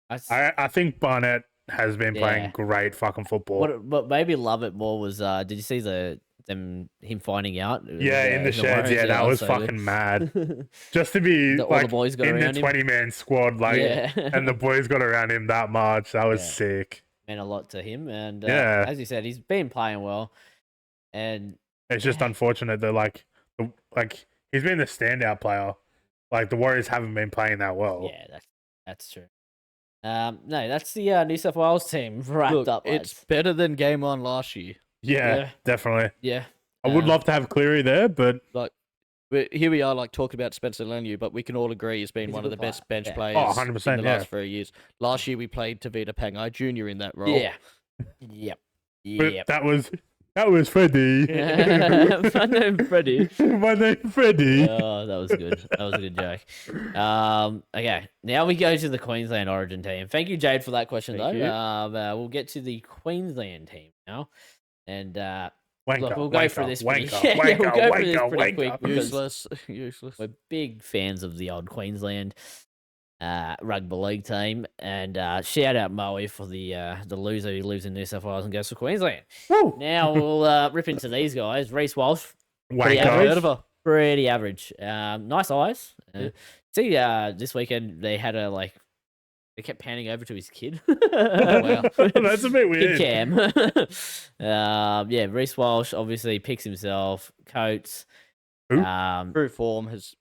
I think Barnett has been playing great fucking football. What made me love it more was did you see him finding out? In the sheds. Yeah, that was fucking mad. Just to be all the boys got in around the 20-man squad, and the boys got around him that much. That was sick. Meant a lot to him, and as you said, he's been playing well, and it's just unfortunate that he's been the standout player. Like the Warriors haven't been playing that well. Yeah, that's true. No, that's the New South Wales team wrapped up. It's better than game 1 last year. Yeah, definitely. Yeah. I would love to have Cleary there, but here we are talking about Spencer Lenu, but we can all agree he's been one of the best bench players 100%, in the last 3 years. Last year we played Tavita Pangai Jr. in that role. Yeah. Yep. But that was Freddie. My name's Freddie. My name's Freddie. Oh, that was good. That was a good joke. Okay, now we go to the Queensland Origin team. Thank you, Jade, for that question, Thank you. We'll get to the Queensland team now. And Wanker, we'll go through this pretty quick. Useless. We're big fans of the old Queensland rugby league team, and shout out Moe for the loser who lives in New South Wales and goes for Queensland. Woo! Now we'll rip into these guys. Reece Walsh, pretty Wanker. average. Nice eyes. See, this weekend they had they kept panning over to his kid. Wow. That's a bit weird. Kid Cam. Reece Walsh obviously picks himself. Coates. True form has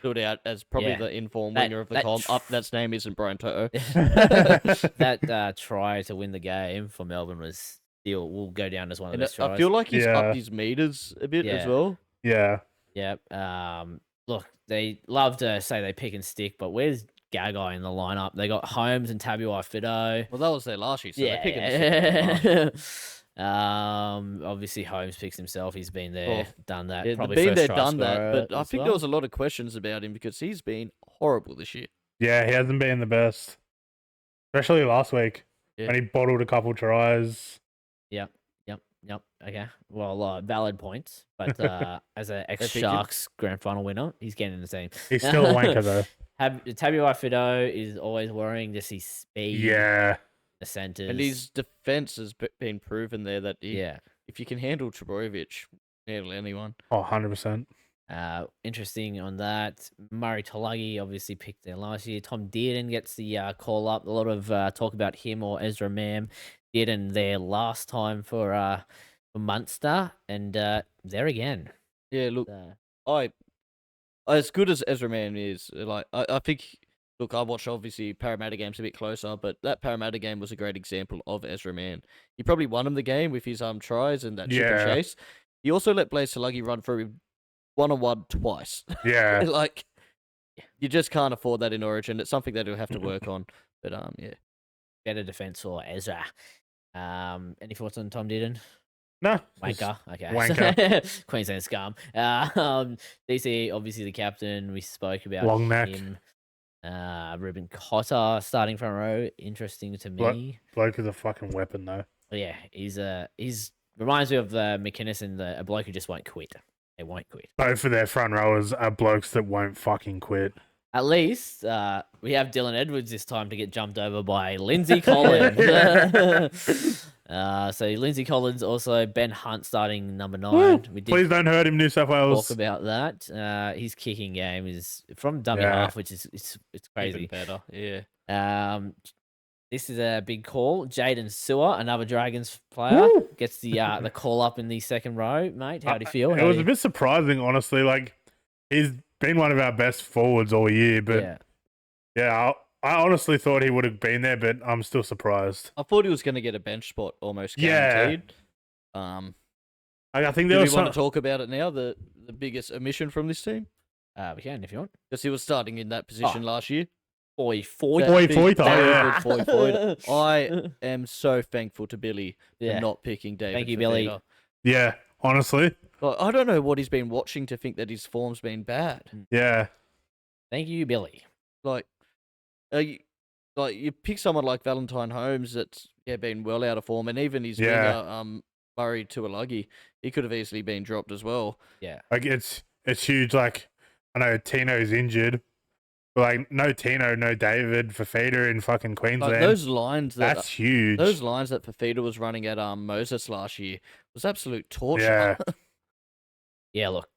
stood out as probably the inform winner of the comp. That's name isn't Brian Toto. That try to win the game for Melbourne will go down as one of the best tries. I feel like he's upped his meters a bit as well. Yeah. Yep. Look, they love to say they pick and stick, but where's Gagai in the lineup? They got Holmes and Tabuai Fido. Well, that was their last year, so they pick and stick. Obviously Holmes picks himself. He's been there, done that. Yeah, probably been first there, try done that. scorer But I think there was a lot of questions about him because he's been horrible this year. Yeah, he hasn't been the best, especially last week when he bottled a couple tries. Yep. Okay. Well, valid points, but as an ex-Sharks grand final winner, he's getting in the team. He's still a wanker though. Tabuai Fido is always worrying to see speed. Yeah. The centers. And his defense has been proven there that if you can handle Trebojevic, handle anyone. 100%. Interesting on that. Murray Talagi obviously picked there last year. Tom Dearden gets the call up. A lot of talk about him or Ezra Mam. Dearden there last time for Munster, and there again. Yeah, look, as good as Ezra Mam is, I think. Look, I watched obviously Parramatta games a bit closer, but that Parramatta game was a great example of Ezra Mam. He probably won him the game with his tries and that chip and chase. He also let Blaze Salagi run through one-on-one twice. Yeah. Like, you just can't afford that in Origin. It's something that he'll have to work on. But yeah. Better defense for Ezra. Any thoughts on Tom Dearden? No. Wanker. Okay. Wanker. Queensland scum. DC, obviously the captain. We spoke about Long neck. him. Ruben Cotter starting front row. Interesting to me. Bloke is a fucking weapon, though. But yeah, he's reminds me of McInnes and a bloke who just won't quit. They won't quit. Both of their front rowers are blokes that won't fucking quit. At least we have Dylan Edwards this time to get jumped over by Lindsay Collins. So Lindsay Collins, also Ben Hunt starting number 9. We did Please don't hurt him, New South Wales. talk about that. His kicking game is from dummy Yeah. half, which is it's crazy. Even better. Yeah. This is a big call. Jaden Sewer, another Dragons player, gets the call up in the second row, mate. How do you feel? It was a bit surprising, honestly. Like, he's been one of our best forwards all year, but yeah, I honestly thought he would have been there, but I'm still surprised. I thought he was going to get a bench spot almost Yeah. guaranteed. I think Do there we was want to talk about it now? The biggest omission from this team? we can if you want. Because he was starting in that position last year. Boy, Boy, Very yeah. good Foy. I am so thankful to Billy Yeah. for not picking David. Thank you, Billy. Fafita. Yeah, honestly. Like, I don't know what he's been watching to think that his form's been bad. Yeah. Thank you, Billy. Like, you pick someone like Valentine Holmes that's been well out of form, and even his winger, Murray Tuilagi, he could have easily been dropped as well. Yeah. Like, it's huge. Like, I know Tino's injured, but like, no Tino, no David, Fafita in fucking Queensland. Like, those lines That's huge. Those lines that Fafita was running at Moses last year was absolute torture. Yeah. Yeah, look,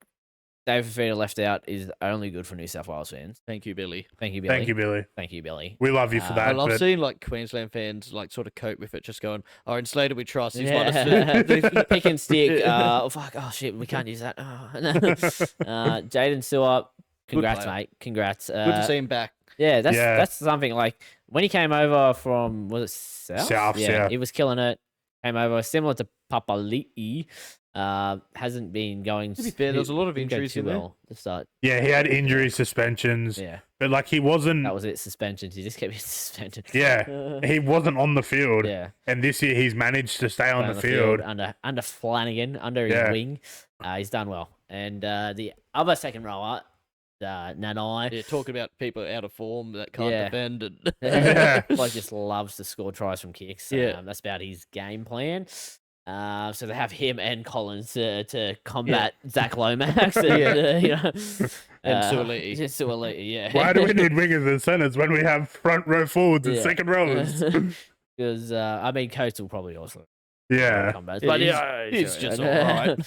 David Fafita left out is only good for New South Wales fans. Thank you, Billy. Thank you, Billy. Thank you, Billy. Thank you, Billy. We love you for that. I love but seeing like Queensland fans like sort of cope with it, just going, "Oh, in Slater we trust. He's won us." Pick and stick. Fuck. Oh shit, we can't use that. Jaden Sewer, congrats, player. mate. Congrats. Good to see him back. Yeah, that's something like when he came over from was it South? South, yeah. He was killing it. Came over similar to Papali'i. Hasn't been going. To be fair, there was a lot of didn't go injuries too in there. well to start. yeah, he had injuries, suspensions, Yeah, but like he wasn't. that was it. Suspensions. He just kept getting suspended. Yeah, he wasn't on the field. Yeah. And this year he's managed to stay on the field. under Flanagan, under his wing. He's done well. And the other second rower, Nanai. Yeah, talking about people out of form that can't defend. And Like just loves to score tries from kicks. Yeah. That's about his game plan. So they have him and Collins to combat Zach Lomax. And, And Suoliti. Suoliti, yeah. Why do we need wingers and centers when we have front row forwards and second rowers? Because Coates will probably also Yeah. combat. Yeah, But he's just all right.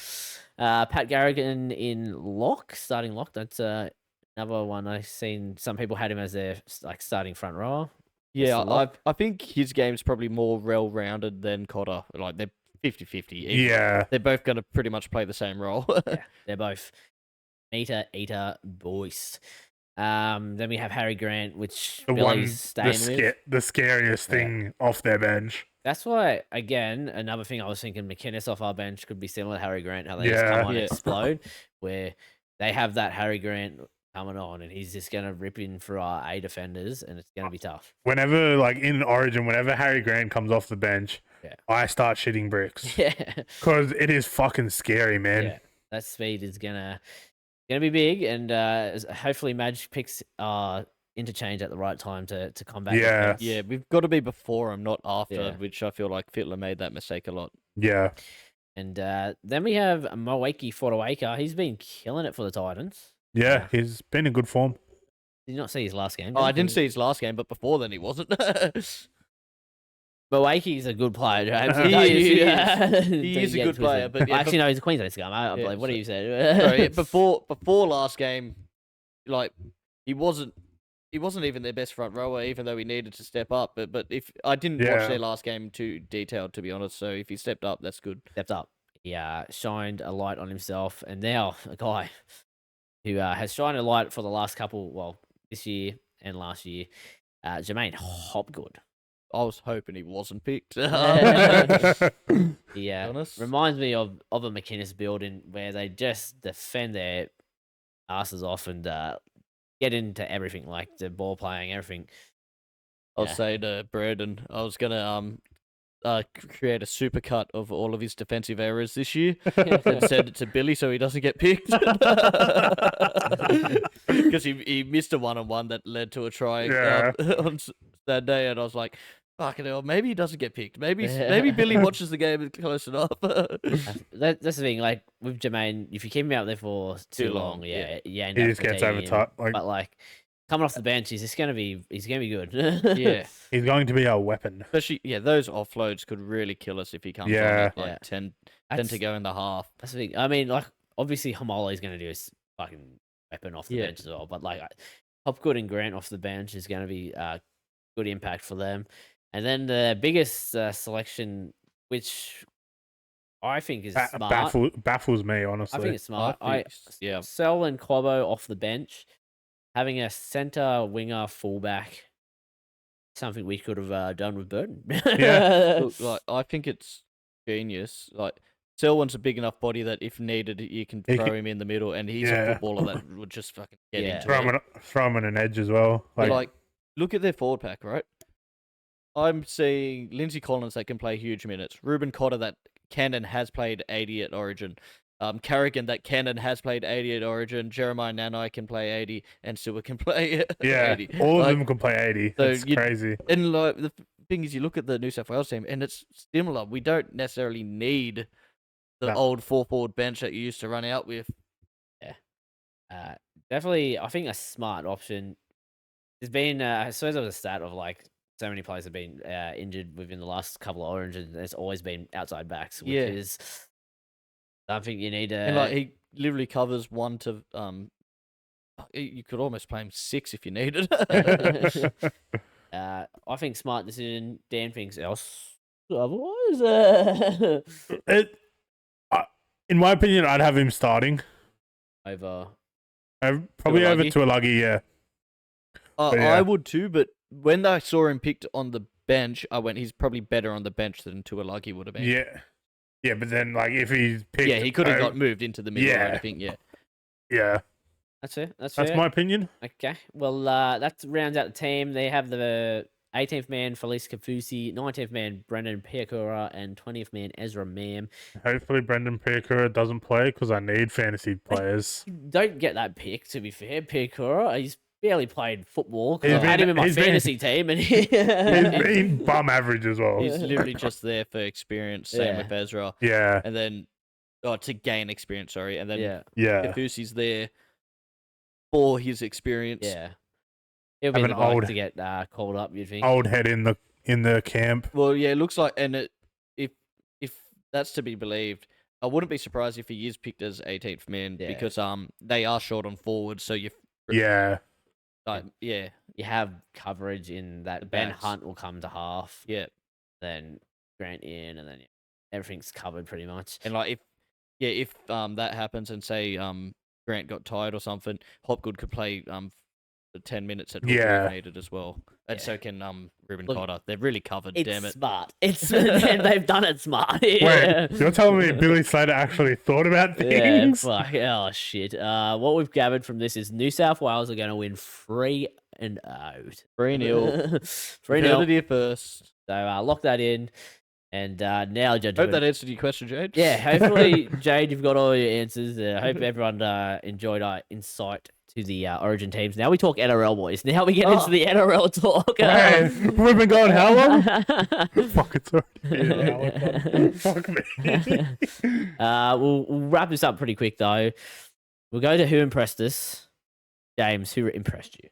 Pat Garrigan in lock, starting lock. That's another one I've seen. Some people had him as their like starting front rower. Yeah, That's a lot. I think his game's probably more well-rounded than Cotter. Like, they're 50-50. Yeah. They're both going to pretty much play the same role. Yeah, they're both eater boys. Then we have Harry Grant, which The Billy's staying with. the scariest thing off their bench. That's why, again, another thing I was thinking McInnes off our bench could be similar to Harry Grant, how they just come on and explode, where they have that Harry Grant coming on and he's just going to rip in for our A defenders and it's going to be tough. Whenever, like in Origin, whenever Harry Grant comes off the bench, I start shitting bricks. Yeah. Because it is fucking scary, man. Yeah. That speed is going to be big and hopefully Madge picks interchange at the right time to combat. Yeah. defense. Yeah, we've got to be before him, not after, Yeah. which I feel like Fittler made that mistake a lot. Yeah. And then we have Moeki Fodawaker. He's been killing it for the Titans. Yeah, he's been in good form. Did you not see his last game? Oh, I didn't see his last game, but before then he wasn't. Moeki's a good player, James. He is a good player, but yeah, actually, no, he's a Queensland scum. I believe. What do you say? Sorry, before last game, like he wasn't even their best front rower, even though he needed to step up. But if I didn't watch their last game too detailed, to be honest, so if he stepped up, that's good. Stepped up. He shined a light on himself, and now a guy who has shined a light for the last couple, this year and last year, Jermaine Hopgood. I was hoping he wasn't picked. Yeah, honest. reminds me of a McInnes building where they just defend their asses off and get into everything, like the ball playing, everything. I was saying to Brandon, I was gonna create a supercut of all of his defensive errors this year and send it to Billy so he doesn't get picked. Because he missed a 1-on-1 that led to a try on that day, and I was like, fucking hell, maybe he doesn't get picked. Maybe Billy watches the game close enough. That's the thing, like with Jermaine, if you keep him out there for too long, yeah, he just gets over. But like coming off the bench, he's gonna be good. Yeah, he's going to be our weapon. especially those offloads could really kill us if he comes on at like 10 to go in the half. That's the thing. I mean, like obviously Homole is gonna do his fucking weapon off the bench as well, but like Hopgood and Grant off the bench is gonna be good impact for them. And then the biggest selection, which I think is smart, baffles me, honestly. I think it's smart. Yeah, Sell and Quabo off the bench, having a center winger fullback, something we could have done with Burton. Yeah. Look, like I think it's genius. Like Selwyn's a big enough body that if needed, you can throw him in the middle, and he's a footballer that would just fucking get into it. Throw him on an edge as well. Like, look at their forward pack, right? I'm seeing Lindsay Collins that can play huge minutes. Ruben Cotter that can and has played 80 at Origin. Carrigan that can and has played 80 at Origin. Jeremiah Nanai can play 80, and Stewart can play 80. All of them can play 80. So That's crazy. And like the thing is, you look at the New South Wales team, and it's similar. We don't necessarily need the old 4-forward bench that you used to run out with. Yeah, definitely. I think a smart option. There's been, I suppose, there was a stat of like so many players have been injured within the last couple of Origins. There's always been outside backs, which is something you need to. And like he literally covers 1 to you could almost play him 6 if you needed. I think smart decision. Dan thinks else. Otherwise, in my opinion, I'd have him starting over. Probably over Tuilagi, yeah. I would too, but when I saw him picked on the bench, I went, he's probably better on the bench than Tuilagi would have been. Yeah, but then like if he's picked, he could have got moved into the middle or anything. Yeah. That's it. That's my opinion. Okay, well, that rounds out the team. They have the 18th man Felice Kafusi, 19th man Brendan Piakura, and 20th man Ezra Mam. Hopefully Brendan Piakura doesn't play because I need fantasy players. Don't get that pick, to be fair. Piakura, he's barely played football because I had him in my fantasy team, and he's been bum average as well. He's literally just there for experience. Same with Ezra. Yeah, and then to gain experience. Sorry, and then Kafusi's there for his experience. Yeah, he'll be the old to get called up. You think old head in the camp? Well, yeah, it looks like, and if that's to be believed, I wouldn't be surprised if he is picked as 18th man because they are short on forwards, so you you have coverage in that. Ben Hunt will come to half. Yeah, then Grant in, and then everything's covered pretty much. And like if that happens, and say Grant got tired or something, Hopgood could play the 10 minutes that Hopgood needed as well, and so can Ruben Cotter. They're really covered. Damn it, smart. It's they've done it smart. Wait, you're telling me Billy Slater actually thought about things? Yeah, fuck. Oh shit. What we've gathered from this is New South Wales are going to win 3-0. 3-0. 3-0 here first. So lock that in. And now, Judge. Hope that answered your question, Jade. Yeah, hopefully, Jade, you've got all your answers. I hope everyone enjoyed our insight to the Origin teams. Now we talk NRL, boys. Now we get into the NRL talk. We've been going how long? Fuck, it's already Fuck me. We'll wrap this up pretty quick, though. We'll go to who impressed us. James, who impressed you?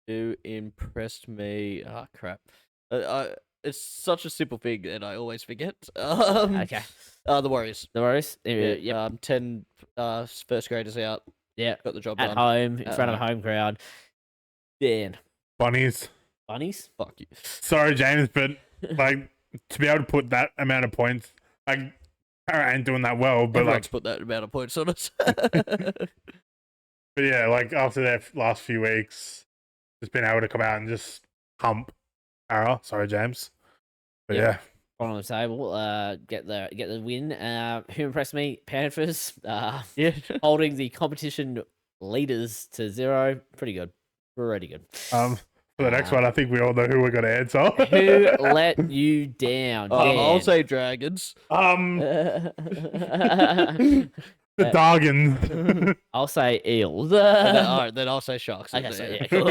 Who impressed me? Ah, crap. It's such a simple thing, and I always forget. Okay. The Warriors. The Warriors? Yeah. 10 first graders out. Yeah. Got the job done. At home, in front of a home crowd. Dan. Bunnies? Fuck you. Sorry, James, but like to be able to put that amount of points, like Parrot ain't doing that well, but Everyone's put that amount of points on us. But yeah, like after their last few weeks, just being able to come out and just hump Parrot. Sorry, James. But Yep. yeah. On the table, get the win. Who impressed me? Panthers. Yeah. Holding the competition leaders to 0. Pretty good. Pretty good. For the next one, I think we all know who we're going to answer. Who let you down? I'll Dan? say Dragons. The Dargans. I'll say Eels. All right, then I'll say Sharks. Okay, so, yeah, cool.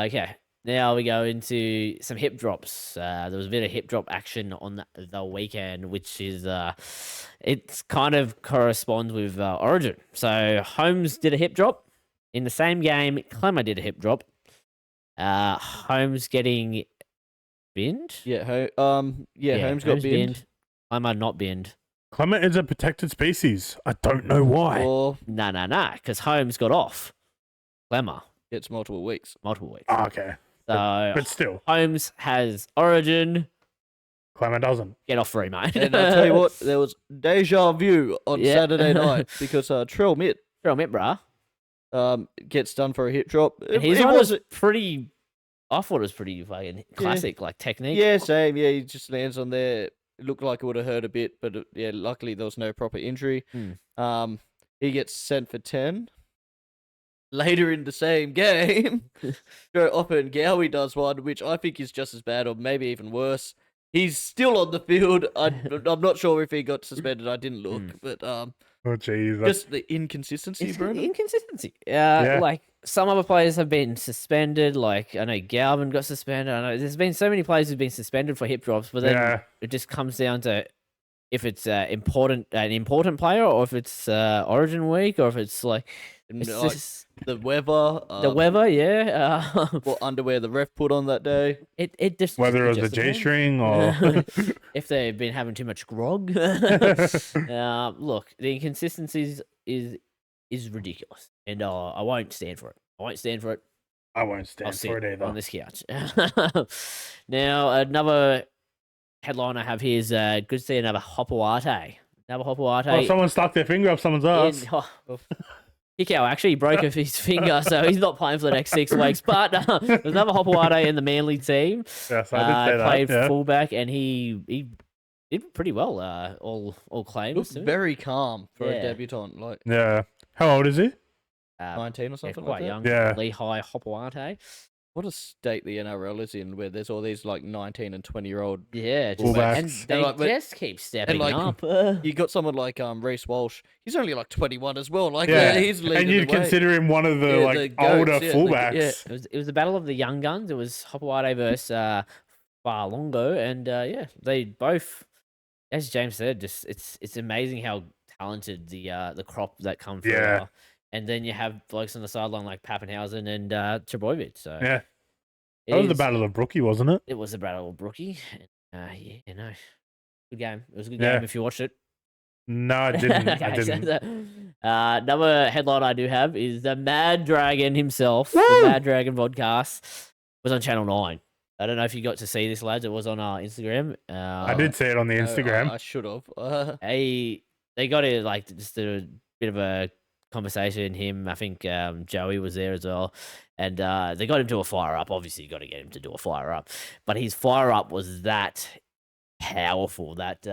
Okay, now we go into some hip drops. There was a bit of hip drop action on the weekend, which is it kind of corresponds with Origin. So Holmes did a hip drop in the same game. Clemmer did a hip drop. Holmes getting binned. Yeah, Holmes got binned. Clemmer not binned. Clement is a protected species. I don't know why. Or Nah, because Holmes got off. Clemmer gets multiple weeks. multiple weeks. Oh, okay. So But still, Holmes has Origin. Clement doesn't. Get off free, mate. And I'll tell you what, there was deja vu on Yeah. Saturday night because Trill Mitt Throw him in, bruh. gets done for a hip drop. And his It one was was pretty. I thought it was pretty fucking classic, like technique. yeah, same. Yeah, he just lands on there. It looked like it would have hurt a bit, but yeah, luckily there was no proper injury. He gets sent for 10. Later in the same game, Joe Opper and Gowie does one, which I think is just as bad or maybe even worse. He's still on the field. I'm not sure if he got suspended. I didn't look, but Oh, jeez. just the inconsistency, It's Brendan. inconsistency. Yeah. Like some other players have been suspended. Like I know Galvin got suspended. I know there's been so many players who've been suspended for hip drops, but then Yeah. it just comes down to if it's an important player or if it's Origin week or if it's like And, it's like, just the weather, the weather. Yeah. what underwear the ref put on that day. It just Whether it was a just depends. G-string or... if they've been having too much grog. Look, the inconsistencies is ridiculous, and I won't stand for it. I won't stand for it. I won't I'll stand sit for it either. on this couch. Now, another headline I have here is good to see another Hopawate. Another Hopawate. Oh, someone stuck their finger up someone's ass. Kikau actually broke off his finger, so he's not playing for the next 6 weeks. But there's another Hopawate in the Manly team. Yes, I did say that. Played Yeah. fullback, and he did pretty well. All claims. Looks to it. very calm for Yeah. a debutant, like Yeah. How old is he? 19 or Yeah, something quite like that. young. Yeah. Lehigh Hopawate. What a state the NRL is in, where there's all these like 19 and 20-year-old. Yeah, just, Fullbacks. and they And, like, but- just keep stepping like, up. You got someone like Reece Walsh. He's only like 21 as well. Like Yeah. he's leading And you'd the way. consider him one of the Yeah, like the goats, older yeah, fullbacks. It was the battle of the young guns. It was Hopawate versus Farlongo, and yeah, they both, as James said, just it's amazing how talented the crop that come through. Yeah. are. And then you have blokes on the sideline like Pappenhausen and Trebojevic. So Yeah. it That was the is- Battle of Brookie, wasn't it? It was the battle of Brookie. Yeah, no, good game. It was a good Yeah. game if you watched it. No, I didn't. I Okay, so didn't. another headline I do have is the Mad Dragon himself, the Woo! Mad Dragon podcast, was on Channel 9. I don't know if you got to see this, lads. It was on our Instagram. I did see it on the No, Instagram. I should have. They got it like just a bit of a conversation. Him, I think Joey was there as well, and they got him to a fire up. Obviously, you got to get him to do a fire up, but his fire up was that powerful, that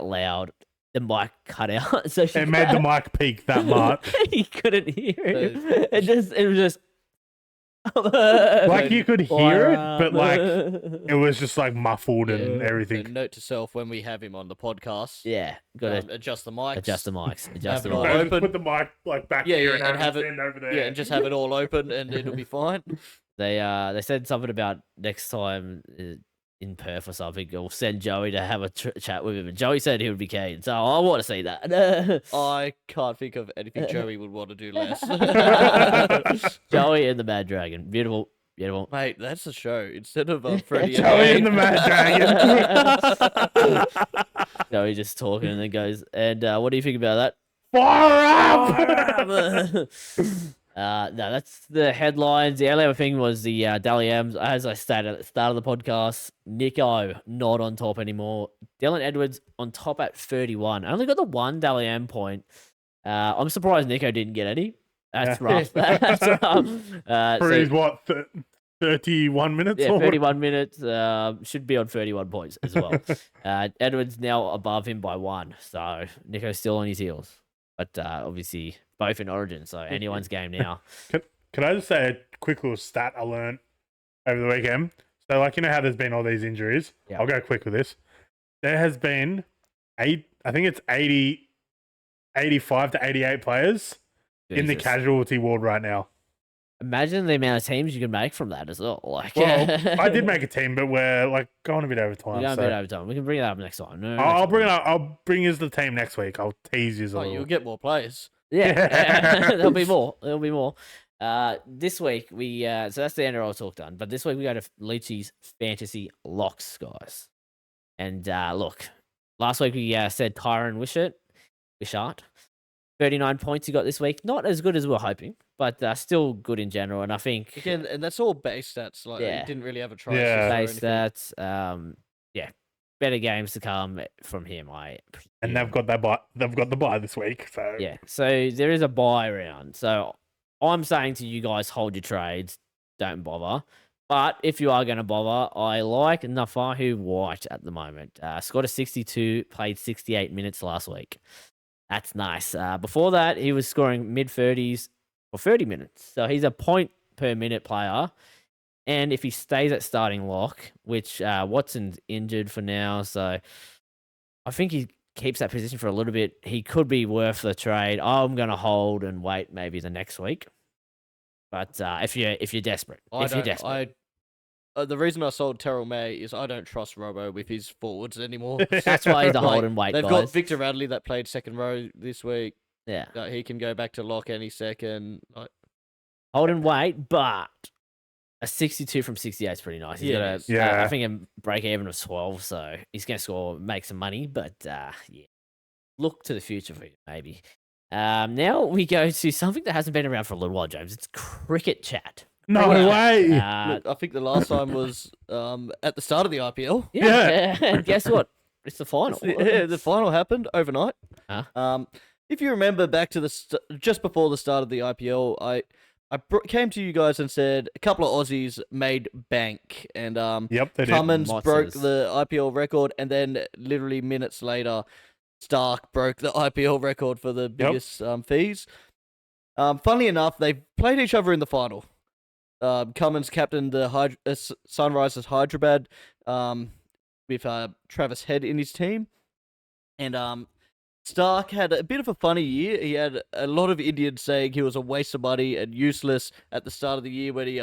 loud. The mic cut out, so It made the mic peak that much. he couldn't hear him. So- It was just Like you could hear fire it, but up. like it was just like muffled and So everything. note to self: when we have him on the podcast, yeah, got to adjust the mics. adjust the mics, adjust the it all mics. No, just open. put the mic like back Yeah, here yeah, and and have have it it- stand over there. Yeah, and just have it all open, and it'll be fine. They said something about next time in Perth or something, or send Joey to have a chat with him. And Joey said he would be keen, so I want to see that. I can't think of anything Joey would want to do less. Joey and the Mad Dragon, beautiful, beautiful. Mate, that's the show. Instead of Freddie Joey and the Mad Dragon. Joey just talking and then goes, and what do you think about that? Fire up! No, that's the headlines. The only other thing was the Dally M's. As I stated at the start of the podcast, Nico not on top anymore. Dylan Edwards on top at 31. I only got the one Dally M point. I'm surprised Nico didn't get any. That's Yeah. rough. That's rough. For his what, 31 minutes. Yeah, or 31 minutes. Should be on 31 points as well. Edwards now above him by 1. So Nico's still on his heels. But obviously both in Origin, so anyone's game now. Can I just say a quick little stat I learned over the weekend? So, like, you know how there's been all these injuries? Yeah. I'll go quick with this. There has been I think it's 85 to 88 players in the Jesus. casualty ward right now. Imagine the amount of teams you can make from that as well. Like, Well, I did make a team, but we're like going a bit over we're time. going a So bit over time. We can bring that up next time. No, I'll next bring it time. up. I'll bring you the team next week. I'll tease you a Oh, little. you'll get more players. Yeah, there'll be more. There'll be more. This week we so that's the NRL talk done. But this week we go to Leachy's fantasy locks, guys. And look, last week we said Tyron Wishart, 39 points he got this week. Not as good as we were hoping, but still good in general. And I think Again, and that's all base stats. Like, Yeah. he didn't really have a try. Yeah. base stats, better games to come from him. And they've got that buy. They've got the buy this week. So Yeah, so there is a buy round. So I'm saying to you guys, hold your trades, don't bother. But if you are going to bother, I like Nafahu White at the moment. Scored a 62, played 68 minutes last week. That's nice. Before that, he was scoring mid-30s for 30 minutes. So he's a point per minute player. And if he stays at starting lock, which Watson's injured for now, so I think he keeps that position for a little bit, he could be worth the trade. I'm going to hold and wait maybe the next week. But if you're desperate, the reason I sold Terrell May is I don't trust Robbo with his forwards anymore. that's why he's a Like, hold and wait, They've guys. got Victor Radley that played second row this week. Yeah, He can go back to lock any second. hold and wait, but a 62 from 68 is pretty nice. He's got Yeah. I think a break even of 12, so he's going to make some money. But look to the future for you, maybe. Now we go to something that hasn't been around for a little while, James. It's cricket chat. no Cricket way. chat. Look, I think the last time was at the start of the IPL. Yeah. And guess what? It's the final. The final happened overnight. Huh? If you remember back to just before the start of the IPL, I came to you guys and said a couple of Aussies made bank, and Yep, they did. Cummins broke Motzes. the IPL record, and then literally minutes later, Stark broke the IPL record for the biggest fees. Funnily enough, they played each other in the final. Cummins captained the Sunrisers Hyderabad with Travis Head in his team, and Stark had a bit of a funny year. He had a lot of Indians saying he was a waste of money and useless at the start of the year when he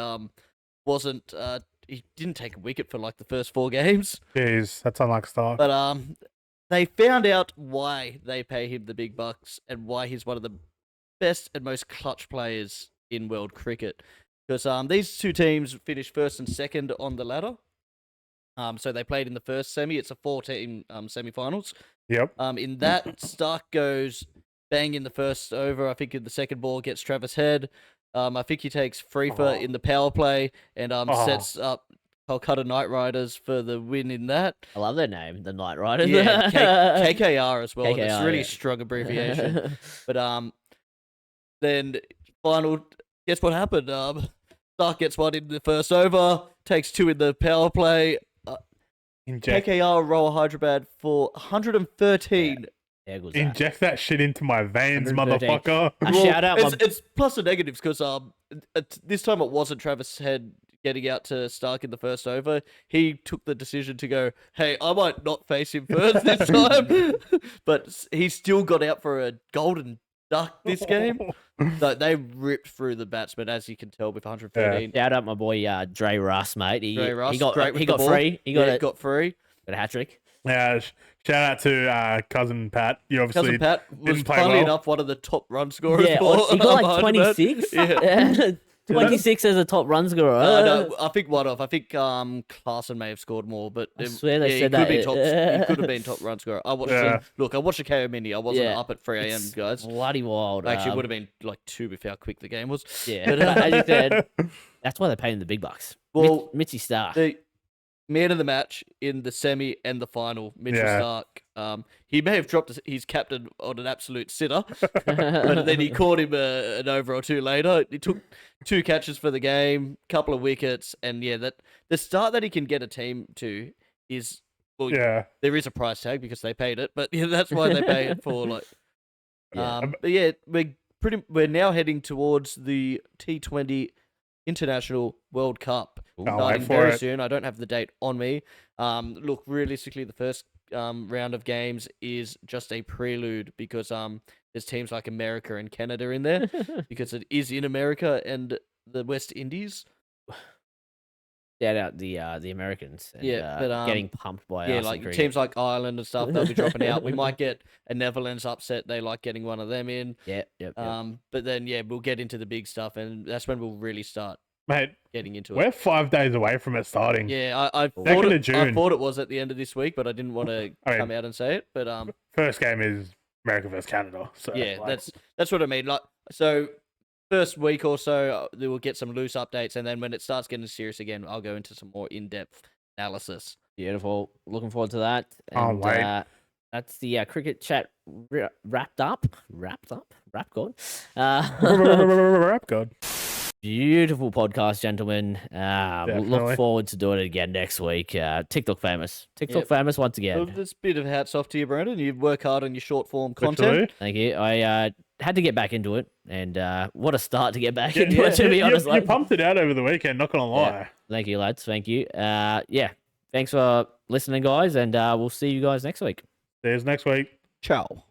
wasn't. He didn't take a wicket for like the first 4 games. Jeez, that's unlike Stark. But they found out why they pay him the big bucks and why he's one of the best and most clutch players in world cricket. Because these two teams finished first and second on the ladder. So they played in the first semi. It's a 4-team semi-finals. Yep. In that, Stark goes bang in the first over. I think in the second ball gets Travis Head. I think he takes Freefer in the power play and sets up Kolkata Knight Riders for the win in that. I love their name, the Knight Riders. Yeah, KKR as well. KKR, It's a really yeah. strong abbreviation. But then final, guess what happened? Stark gets one in the first over, takes 2 in the power play. Inject KKR roll Hyderabad for 113. How good's that? inject that shit into my veins, 113. motherfucker. A shout out. It's plus and negatives because this time it wasn't Travis Head getting out to Stark in the first over. He took the decision to go, hey, I might not face him first this time. But he still got out for a golden duck this game. So they ripped through the batsman, as you can tell, with 113. Shout out my boy Dre Russ, mate. Dre Russ, he got great with he the got ball. free. He got Yeah, it. got free. Got a hat trick. Yeah, shout out to cousin Pat. You obviously Cousin Pat was, didn't play funnily well. enough, one of the top run scorers. Yeah, for he got like Hyderabad. 26. Yeah. 26 as a top run scorer. No, I think one off. I think Clarkson may have scored more, but I swear they he said could that. be top. He could have been top run scorer. I watched. Yeah. Look, I watched the KO Mini. I wasn't Yeah, up at 3 a.m. It's guys. bloody wild. Actually, it would have been like 2 with how quick the game was. Yeah, But, but as you said, that's why they pay him the big bucks. Well, Mitchy Stark. The man of the match in the semi and the final, Mitchell Yeah. Stark. He may have dropped his captain on an absolute sitter, but then he caught him an over or two later. He took 2 catches for the game, couple of wickets, and that the start that he can get a team to is there is a price tag because they paid it, but that's why they pay it for like. But we're now heading towards the T20 International World Cup starting very soon. I don't have the date on me. Look, realistically, the first round of games is just a prelude because there's teams like America and Canada in there because it is in America and the West Indies. Shout out the Americans. And, but getting pumped by us. Like teams like Ireland and stuff, they'll be dropping out. We might get a Netherlands upset. They like getting one of them in. Yep. But then we'll get into the big stuff, and that's when we'll really start. Mate, getting into we're 5 days away from it starting. Yeah, I thought it was at the end of this week, but I didn't want to come out and say it. But first game is America versus Canada. So that's what I mean. Like, so first week or so, we will get some loose updates, and then when it starts getting serious again, I'll go into some more in-depth analysis. Beautiful. Looking forward to that. And, wait. That's the cricket chat wrapped up. Rap God. Rap God. Beautiful podcast, gentlemen. We'll look forward to doing it again next week. TikTok famous. Famous once again. Well, there's a bit of hats off to you, Brandon. You work hard on your short form content. Literally. Thank you. I had to get back into it, and what a start to get back into it, to be honest. You pumped it out over the weekend, not going to lie. Yeah. Thank you, lads. Thank you. Thanks for listening, guys, and we'll see you guys next week. See you next week. Ciao.